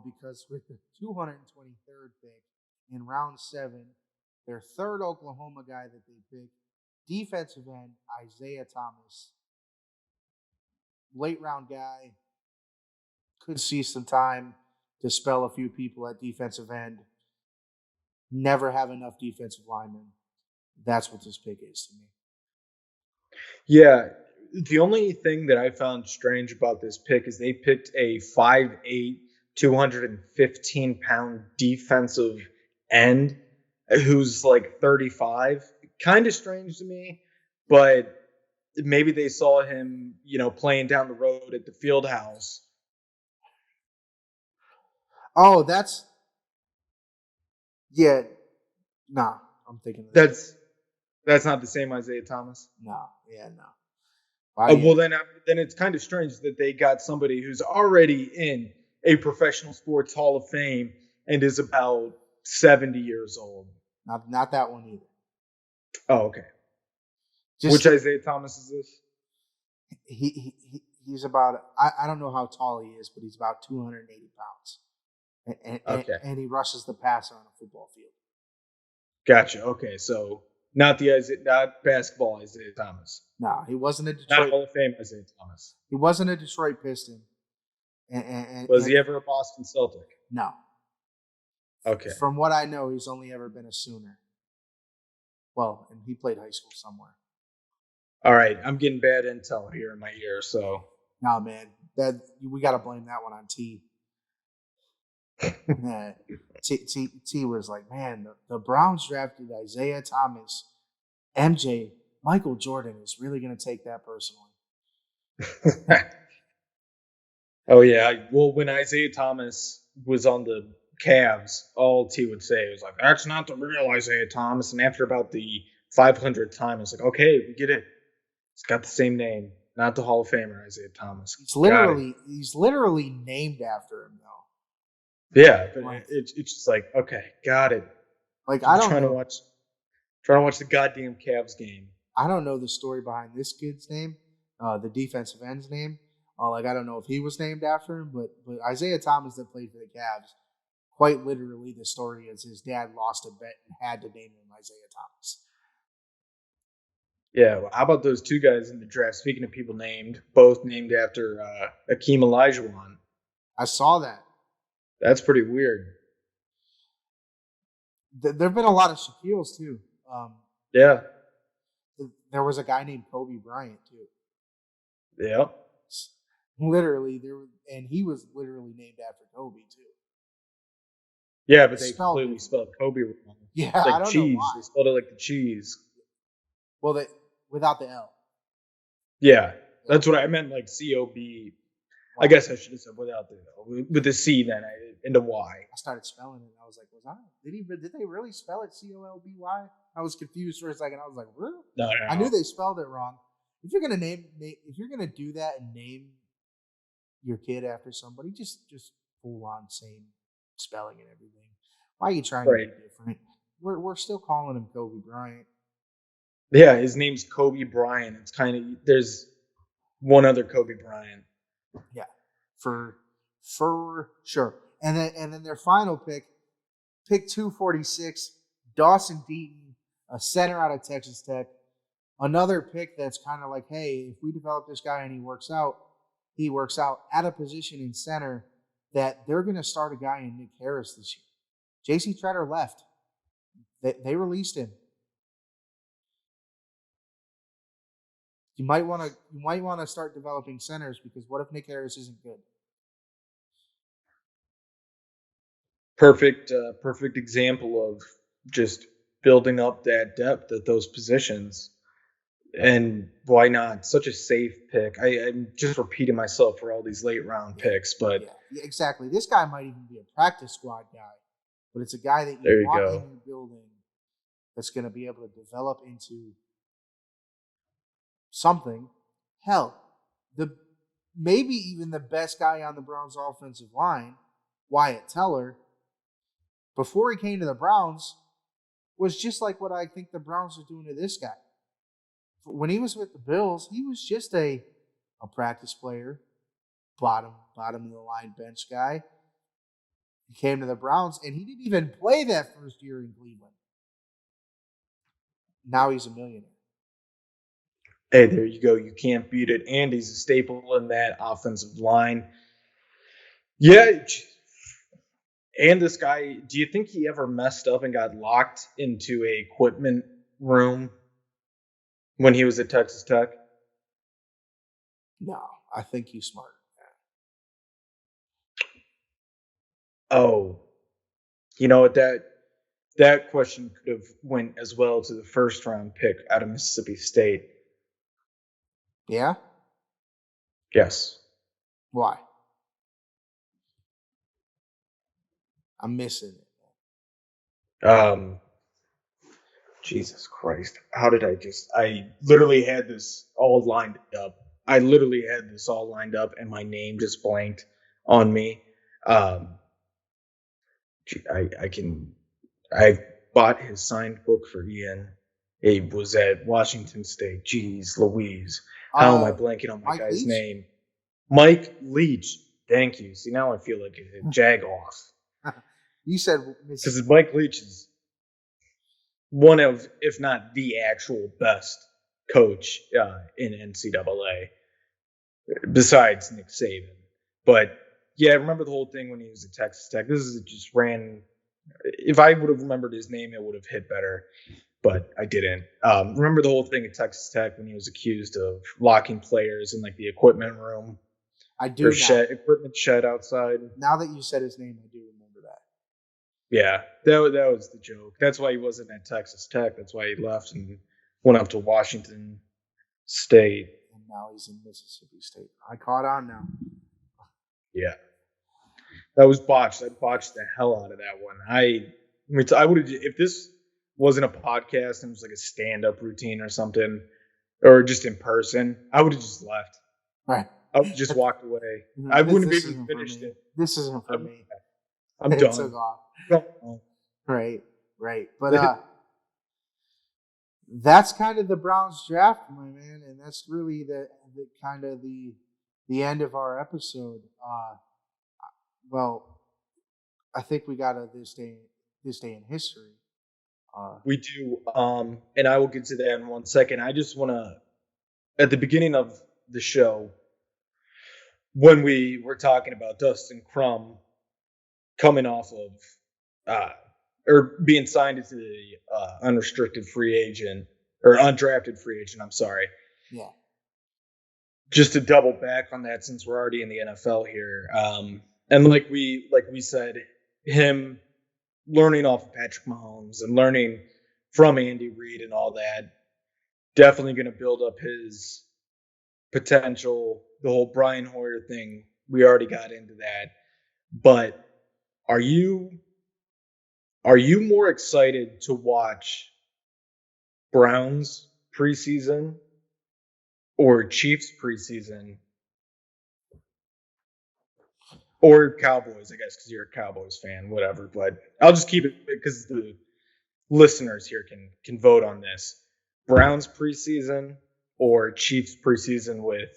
because with the 223rd pick in round 7, Their third Oklahoma guy that they picked, defensive end Isaiah Thomas. Late round guy. Could see some time to spell a few people at defensive end. Never have enough defensive linemen. That's what this pick is to me. Yeah. The only thing that I found strange about this pick is they picked a 5'8", 215-pound defensive end who's like 35. Kind of strange to me, but maybe they saw him, playing down the road at the field house. Oh, nah, I'm thinking of that. That's not the same Isaiah Thomas. No. Well, then it's kind of strange that they got somebody who's already in a professional sports Hall of Fame and is about 70 years old. Not that one either. Oh, okay. Which Isaiah Thomas is this? He's about, I don't know how tall he is, but he's about 280 pounds. And he rushes the passer on a football field. Gotcha. Okay, so not basketball Isaiah Thomas. No, he wasn't a Detroit. Not Hall of Fame Isaiah Thomas. He wasn't a Detroit Piston. Was he ever a Boston Celtic? No. Okay. From what I know, he's only ever been a Sooner. Well, and he played high school somewhere. All right, I'm getting bad intel here in my ear, so. No, man, we got to blame that one on T. T was like, man, the Browns drafted Isaiah Thomas. MJ, Michael Jordan is really going to take that personally. Oh, yeah. Well, when Isaiah Thomas was on the Cavs, all T would say was like, that's not the real Isaiah Thomas. And after about the 500th time, it's like, okay, we get it. It's got the same name. Not the Hall of Famer, Isaiah Thomas. He's literally named after him, though. Yeah, but it's just like, okay, got it. Like, I don't trying know. Trying to watch the goddamn Cavs game. I don't know the story behind this kid's name, the defensive end's name. I don't know if he was named after him, but Isaiah Thomas that played for the Cavs, quite literally the story is his dad lost a bet and had to name him Isaiah Thomas. Yeah, well, how about those two guys in the draft? Speaking of people both named after Akeem Olajuwon. I saw that. That's pretty weird. There have been a lot of Shaquille's too. Yeah. There was a guy named Kobe Bryant too. Yeah. Literally, and he was literally named after Kobe too. Yeah, but they completely spelled Kobe wrong. Yeah, like I don't cheese. know why. They spelled it like the cheese. Well, without the L. Yeah, that's what I meant. Like COB. I guess I should have said without the L. With the C then into Y. I started spelling it. And I was like, did they really spell it COLBY? I was confused for a second. I was like, really? No. I knew they spelled it wrong. If you're gonna do that and name your kid after somebody, just full on same spelling and everything. Why are you trying to be different? We're still calling him Kobe Bryant. Yeah, his name's Kobe Bryant. It's kind of there's one other Kobe Bryant. Yeah, for sure. And then their final pick 246, Dawson Deaton, a center out of Texas Tech. Another pick that's kind of like, hey, if we develop this guy and he works out at a position in center that they're going to start a guy in Nick Harris this year. J.C. Treader left. They released him. You might want to start developing centers because what if Nick Harris isn't good? Perfect example of just building up that depth at those positions. And why not? Such a safe pick. I'm just repeating myself for all these late round picks, but yeah, exactly. This guy might even be a practice squad guy, but it's a guy that you want in the building that's going to be able to develop into something. Hell, maybe even the best guy on the Browns offensive line, Wyatt Teller, before he came to the Browns, was just like what I think the Browns are doing to this guy. When he was with the Bills, he was just a practice player, bottom of the line bench guy. He came to the Browns, and he didn't even play that first year in Cleveland. Now he's a millionaire. Hey, there you go. You can't beat it. Andy's a staple in that offensive line. Yeah. And this guy, do you think he ever messed up and got locked into a equipment room when he was at Texas Tech? No, I think he's smart. Oh, you know what? That question could have went as well to the first round pick out of Mississippi State. Yeah? Yes. Why? I'm missing it. Jesus Christ. How did I literally had this all lined up. And my name just blanked on me. I bought his signed book for Ian. He was at Washington State. Jeez Louise. How am I blanking on my guy's name? Mike Leach. Thank you. See, now I feel like a jag off. You said because Mike Leach is one of, if not the actual best coach in NCAA, besides Nick Saban. But yeah, I remember the whole thing when he was at Texas Tech. This is just ran. If I would have remembered his name, it would have hit better, but I didn't. Remember the whole thing at Texas Tech when he was accused of locking players in like the equipment room? I do. Equipment shed outside. Now that you said his name, I do remember that. Yeah, that was the joke. That's why he wasn't at Texas Tech. That's why he left and went up to Washington State. And now he's in Mississippi State. I caught on now. Yeah. That was botched. I botched the hell out of that one. I would have, if this wasn't a podcast and it was like a stand-up routine or something, or just in person, I would have just left. Right. I would have just walked away. I wouldn't have even finished it. This isn't for me. I'm done. Right. But that's kind of the Browns draft, my man, and that's really the kind of the end of our episode. Well, I think we got to this day in history. We do, and I will get to that in 1 second. I just want to, at the beginning of the show, when we were talking about Dustin Crum coming off of, or being signed into the unrestricted free agent, or undrafted free agent, I'm sorry. Yeah. Just to double back on that, since we're already in the NFL here, and like we said, him learning off of Patrick Mahomes and learning from Andy Reid and all that, definitely going to build up his potential. The whole Brian Hoyer thing, we already got into that. But are you more excited to watch Browns preseason or Chiefs preseason? Or Cowboys, I guess, because you're a Cowboys fan, whatever. But I'll just keep it because the listeners here can vote on this. Browns preseason or Chiefs preseason with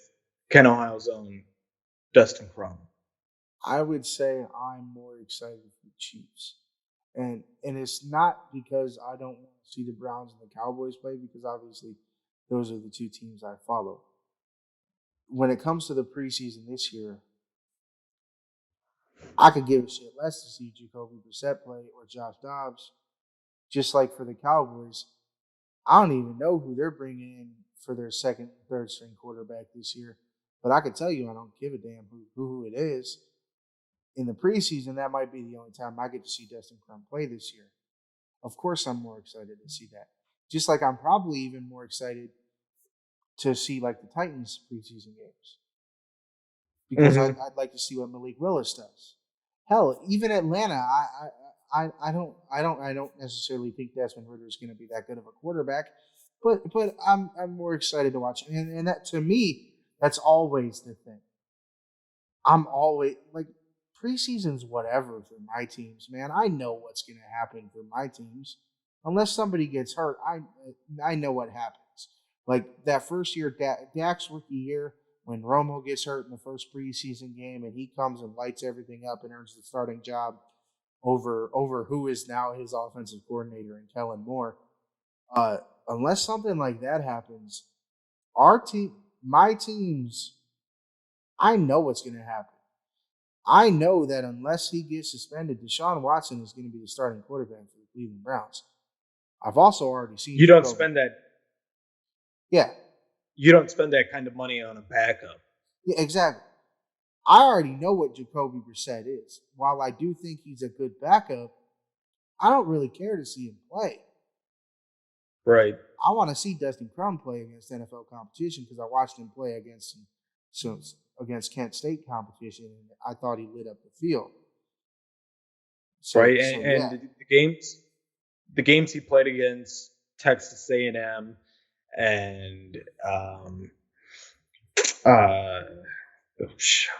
Ken Ohio's own Dustin Crum? I would say I'm more excited for the Chiefs. And it's not because I don't want to see the Browns and the Cowboys play, because obviously those are the two teams I follow. When it comes to the preseason this year, I could give a shit less to see Jacoby Brissett play or Josh Dobbs. Just like for the Cowboys, I don't even know who they're bringing in for their second, third string quarterback this year. But I can tell you I don't give a damn who it is. In the preseason, that might be the only time I get to see Dustin Crum play this year. Of course I'm more excited to see that. Just like I'm probably even more excited to see like the Titans preseason games. Because I'd like to see what Malik Willis does. Hell, even Atlanta, I don't necessarily think Desmond Ridder is going to be that good of a quarterback, but I'm more excited to watch it. And that, to me, that's always the thing. I'm always like, preseason's whatever for my teams, man. I know what's going to happen for my teams. Unless somebody gets hurt, I know what happens. Like that first year, Dak's rookie year, when Romo gets hurt in the first preseason game and he comes and lights everything up and earns the starting job over who is now his offensive coordinator and Kellen Moore. unless something like that happens, our team, my teams, I know what's going to happen. I know that unless he gets suspended, Deshaun Watson is going to be the starting quarterback for the Cleveland Browns. I've also already seen You don't spend that. Yeah. You don't spend that kind of money on a backup. Yeah, exactly. I already know what Jacoby Brissett is. While I do think he's a good backup, I don't really care to see him play. Right. I want to see Dustin Crum play against NFL competition because I watched him play against Kent State competition, and I thought he lit up the field. Right, and the games he played against Texas A&M and I'm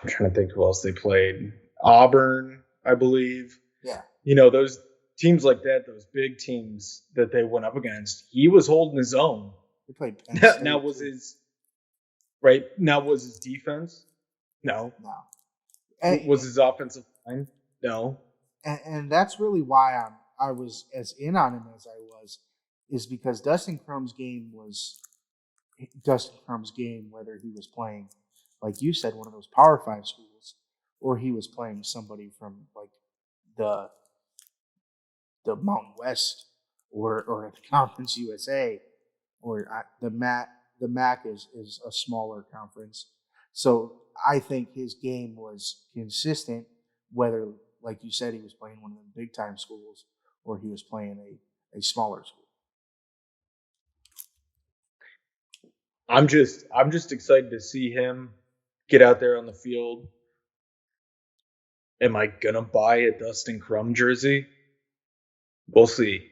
trying to think who else they played. Auburn, I believe. Yeah. Those teams like that, those big teams that they went up against, he was holding his own. He played Penn State. Now was his defense? No. Was his offensive line? No. And that's really why I was as in on him as I was, is because Dustin Crum's game, whether he was playing, like you said, one of those Power 5 schools, or he was playing somebody from like the Mountain West or the Conference USA, or the MAC is a smaller conference. So I think his game was consistent, whether, like you said, he was playing one of the big time schools or he was playing a smaller school. I'm just excited to see him get out there on the field. Am I gonna buy a Dustin Crum jersey? We'll see.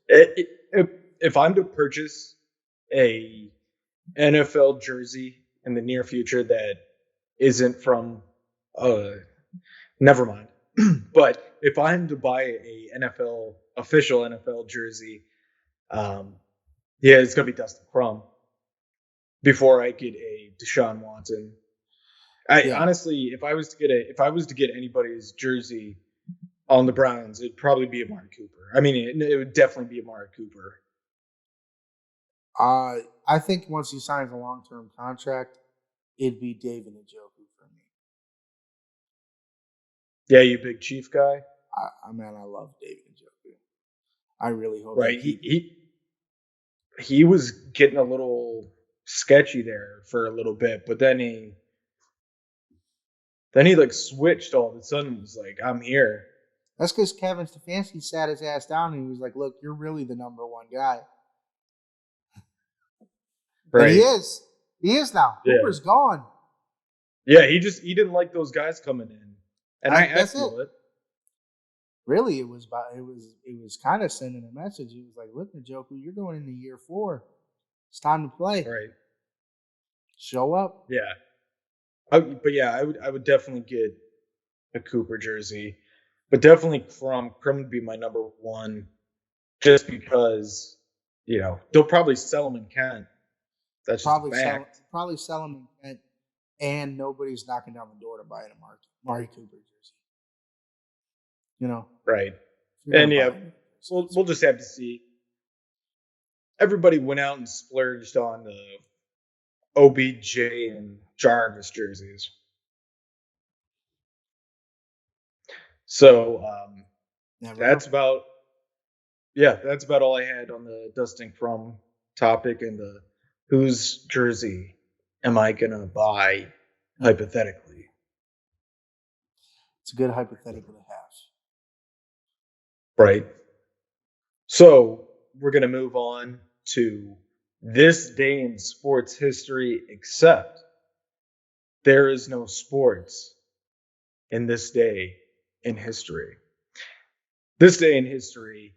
If I'm to purchase a NFL jersey in the near future that isn't from, never mind. But if I'm to buy a official NFL jersey, it's gonna be Dustin Crum before I get a Deshaun Watson. Honestly, if I was to get anybody's jersey on the Browns, it'd probably be Amari Cooper. I mean, it would definitely be Amari Cooper. I think once he signs a long-term contract, it'd be David Njoku for me. Yeah, you big Chief guy. I love David Njoku. I really hope. Right, he was getting a little sketchy there for a little bit, but then he like switched all of a sudden and was like, I'm here. That's because Kevin Stefanski sat his ass down and he was like, look, you're really the number one guy. Right. And he is. He is now. Yeah. Cooper's gone. Yeah, he didn't like those guys coming in. And I feel it. Really, it was kind of sending a message. He was like, look, Njoku, you're going into year 4. It's time to play. Right. Show up. Yeah. I would definitely get a Cooper jersey, but definitely Crum would be my number one, just because they'll probably sell him in Kent. That's probably sell him in Kent, and nobody's knocking down the door to buy an Amari Cooper jersey. Right? And we'll just have to see. Everybody went out and splurged on the OBJ and Jarvis jerseys. So that's about all I had on the Dustin Crum topic and the whose jersey am I gonna buy hypothetically. It's a good hypothetical to have. Right. So we're gonna move on to this day in sports history, except there is no sports in this day in history. This day in history,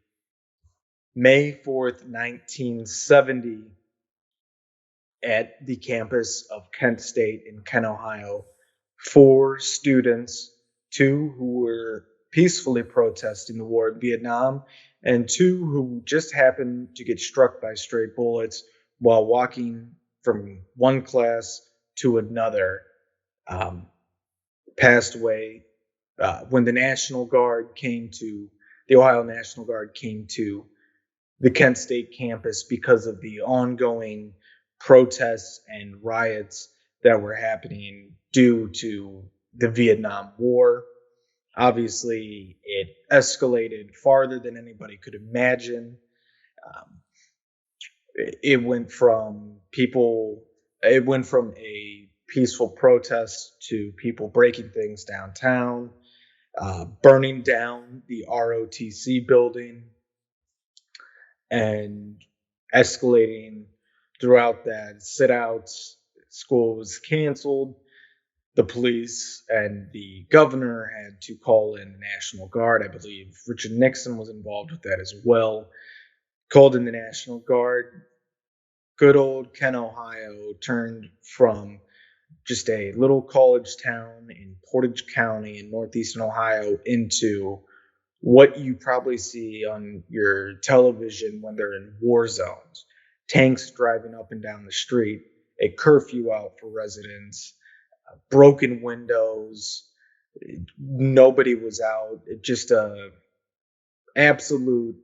May 4th, 1970, at the campus of Kent State in Kent, Ohio, 4 students, 2 who were peacefully protesting the war in Vietnam, and 2 who just happened to get struck by stray bullets while walking from one class to another, passed away when the Ohio National Guard came to the Kent State campus because of the ongoing protests and riots that were happening due to the Vietnam War. Obviously, it escalated farther than anybody could imagine. Um, it went from a peaceful protest to people breaking things downtown, burning down the ROTC building, and escalating throughout that. Sit outs, school was canceled. The police and the governor had to call in the National Guard. I believe Richard Nixon was involved with that as well. Called in the National Guard. Good old Kent, Ohio turned from just a little college town in Portage County in northeastern Ohio into what you probably see on your television when they're in war zones. Tanks driving up and down the street, a curfew out for residents, broken windows, nobody was out. It just a absolute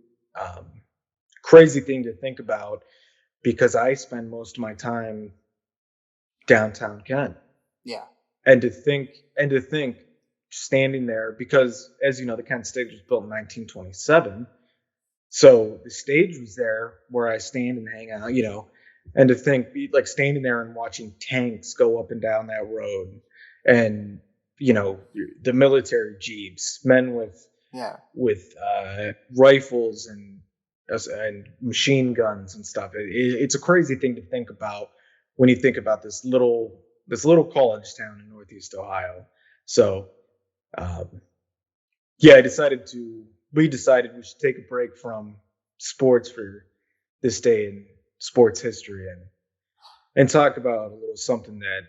crazy thing to think about, because I spend most of my time downtown Kent. Yeah. And to think standing there, because as you know, the Kent stage was built in 1927. So the stage was there where I stand and hang out, and to think like standing there and watching tanks go up and down that road, and, the military jeeps, men with rifles and machine guns and stuff. It's a crazy thing to think about when you think about this little college town in Northeast Ohio. So, we decided we should take a break from sports for this day in sports history and talk about a little something that,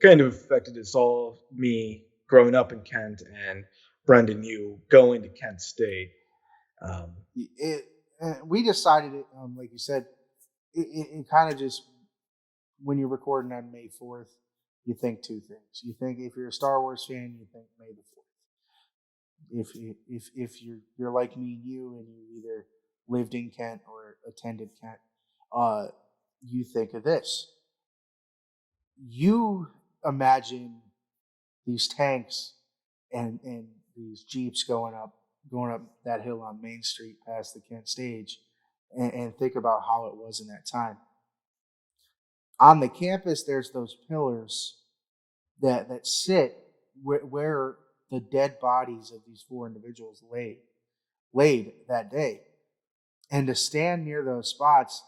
kind of affected us all, me growing up in Kent and Brendan, you going to Kent State. We decided it, like you said, it kind of just, when you're recording on May 4th, you think two things. You think, if you're a Star Wars fan, you think May the 4th. If you're like me and you, and you either lived in Kent or attended Kent, you think of this. You imagine these tanks and these jeeps going up that hill on Main Street past the Kent stage, and think about how it was in that time. On the campus, there's those pillars that sit where the dead bodies of these four individuals laid that day. And to stand near those spots,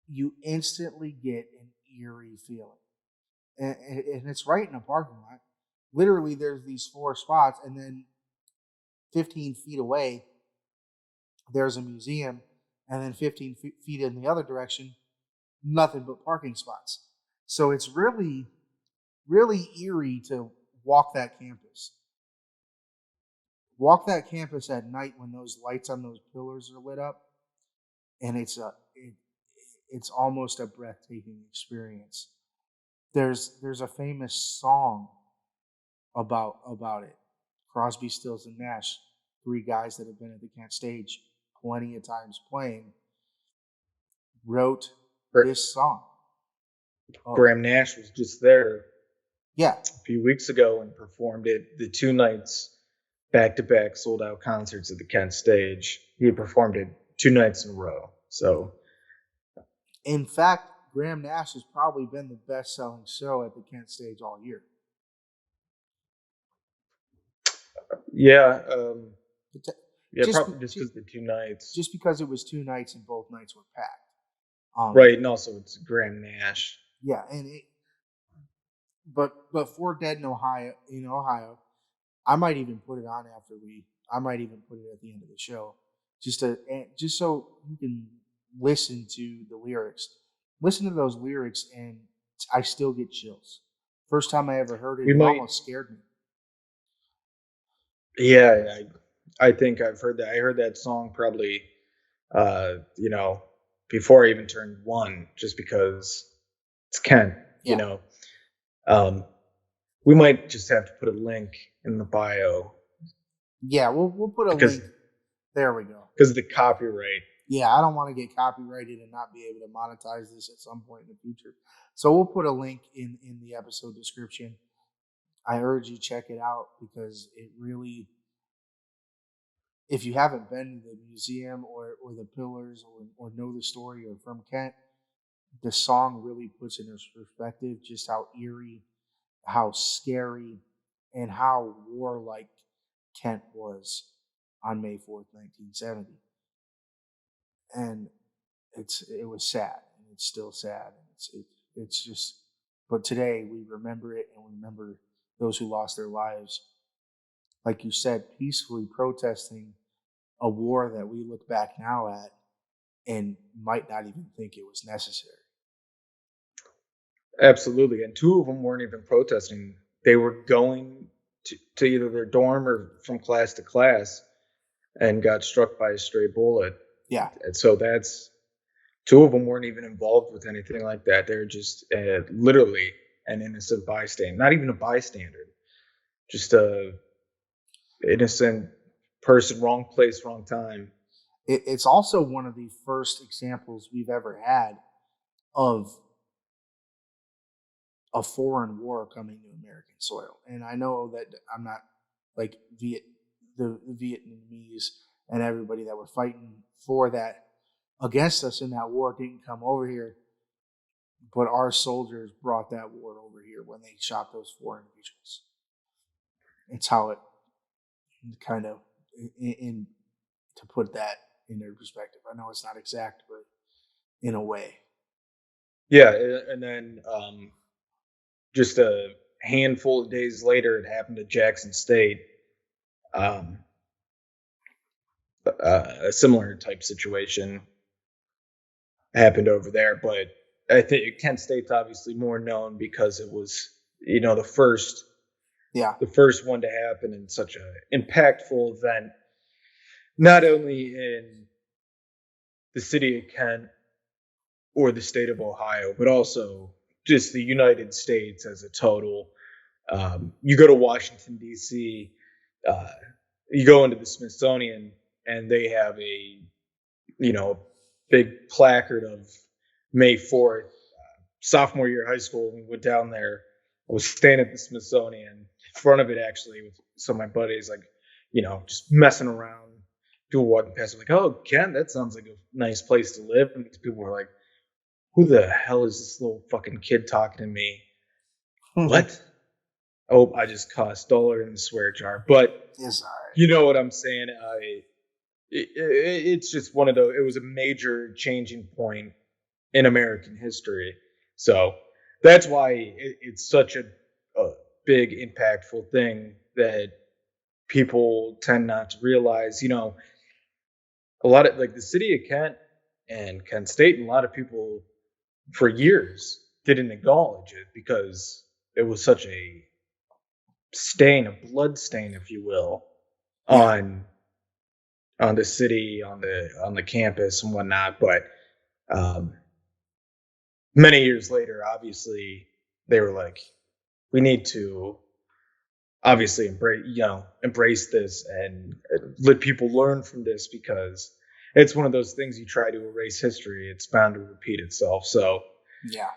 you instantly get an eerie feeling. And it's right in a parking lot. Literally, there's these four spots, and then 15 feet away, there's a museum, and then 15 feet in the other direction, nothing but parking spots. So it's really, really eerie to walk that campus. Walk that campus at night when those lights on those pillars are lit up, and it's almost a breathtaking experience. There's a famous song about it. Crosby, Stills, and Nash, three guys that have been at the Kent stage plenty of times playing, wrote this song. Graham Nash was just there a few weeks ago and performed it the 2 nights back-to-back sold-out concerts at the Kent stage. He performed it 2 nights in a row. So, in fact, Graham Nash has probably been the best-selling show at the Kent stage all year. Yeah. Just probably just because the 2 nights. Just because it was 2 nights and both nights were packed. Right, and also it's Graham Nash. Yeah, but for Dead in Ohio, I might even put it on I might even put it at the end of the show, just so you can listen to the lyrics. Listen to those lyrics, and I still get chills. First time I ever heard it, it almost scared me. Yeah, I think I've heard that. I heard that song probably, before I even turned 1, just because it's Kent. We might just have to put a link in the bio. Yeah, we'll put a link There we go. Because of the copyright. Yeah, I don't want to get copyrighted and not be able to monetize this at some point in the future. So we'll put a link in the episode description. I urge you check it out because it really, if you haven't been to the museum or the pillars or know the story or from Kent, the song really puts in perspective just how eerie, how scary, and how warlike Kent was on May 4th, 1970. And it was sad, and it's still sad. It's just, but today we remember it, and we remember those who lost their lives, like you said, peacefully protesting a war that we look back now at and might not even think it was necessary. Absolutely. And 2 of them weren't even protesting. They were going to either their dorm or from class to class and got struck by a stray bullet. Yeah. And so that's 2 of them weren't even involved with anything like that. They're just literally an innocent bystander, not even a bystander, just a innocent person, wrong place, wrong time. It's also one of the first examples we've ever had of a foreign war coming to American soil. And I know that I'm not like the Vietnamese and everybody that were fighting for that against us in that war didn't come over here, but our soldiers brought that war over here when they shot those 4 individuals. It's how it kind of, in to put that in their perspective. I know it's not exact, but in a way. Yeah, and then just a handful of days later, it happened to Jackson State. A similar type situation happened over there, but I think Kent State's obviously more known because it was, the first one to happen in such an impactful event, not only in the city of Kent or the state of Ohio, but also just the United States as a total. You go to Washington, D.C., you go into the Smithsonian, and they have a big placard of May 4th, sophomore year of high school. When we went down there, I was staying at the Smithsonian, in front of it actually, with some of my buddies, just messing around. People walking past, like, "Oh, Ken, that sounds like a nice place to live." And people were like, "Who the hell is this little fucking kid talking to me?" What? Oh, I just caught $1 in the swear jar. But It's all right. You know what I'm saying? It's just one of those. It was a major changing point in American history. So that's why it's such a big, impactful thing that people tend not to realize. A lot of, like, the city of Kent and Kent State, and a lot of people for years didn't acknowledge it because it was such a stain, a blood stain, if you will, on the city, on the campus and whatnot. But many years later, obviously, they were like, we need to obviously embrace this and let people learn from this, because it's one of those things, you try to erase history, it's bound to repeat itself. So yeah,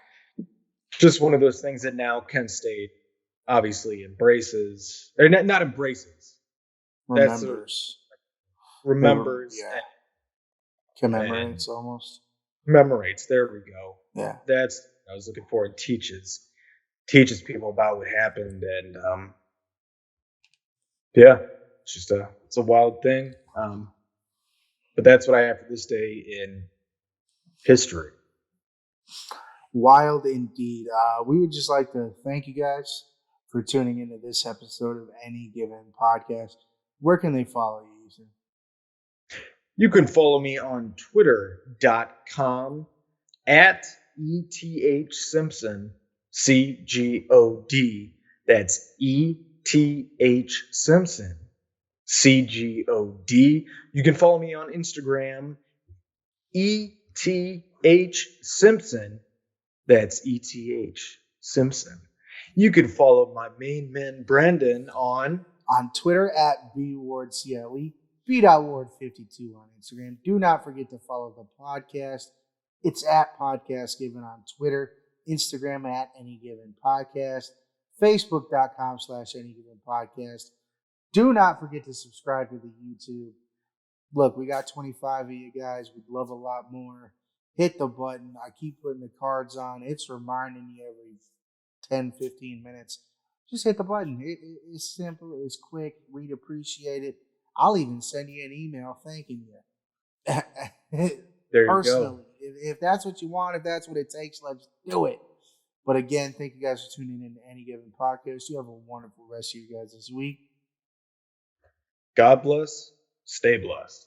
just one of those things that now Kent State obviously embraces, or not embraces, remembers, yeah, commemorates almost. Commemorates. There we go. Yeah, that's what I was looking for. It teaches people about what happened, and it's a wild thing. But that's what I have for this day in history. Wild indeed. We would just like to thank you guys for tuning into this episode of Any Given Podcast. Where can they follow you, Ethan? You can follow me on twitter.com at ETH Simpson, CGOD. That's ETH Simpson, CGOD. You can follow me on Instagram, ETH Simpson. That's ETH Simpson. You can follow my main man, Brandon, on Twitter at BWardCLE. B.Ward52 on Instagram. Do not forget to follow the podcast. It's at Podcast Given on Twitter, Instagram at Any Given Podcast, Facebook.com/Any Given Podcast. Do not forget to subscribe to the YouTube. Look, we got 25 of you guys. We'd love a lot more. Hit the button. I keep putting the cards on. It's reminding you every 10, 15 minutes. Just hit the button. It's simple. It's quick. We'd appreciate it. I'll even send you an email thanking you. There you Personally. go. If that's what you want, if that's what it takes, let's do it. But again, thank you guys for tuning in to Any Given Podcast. You have a wonderful rest of you guys this week. God bless. Stay blessed.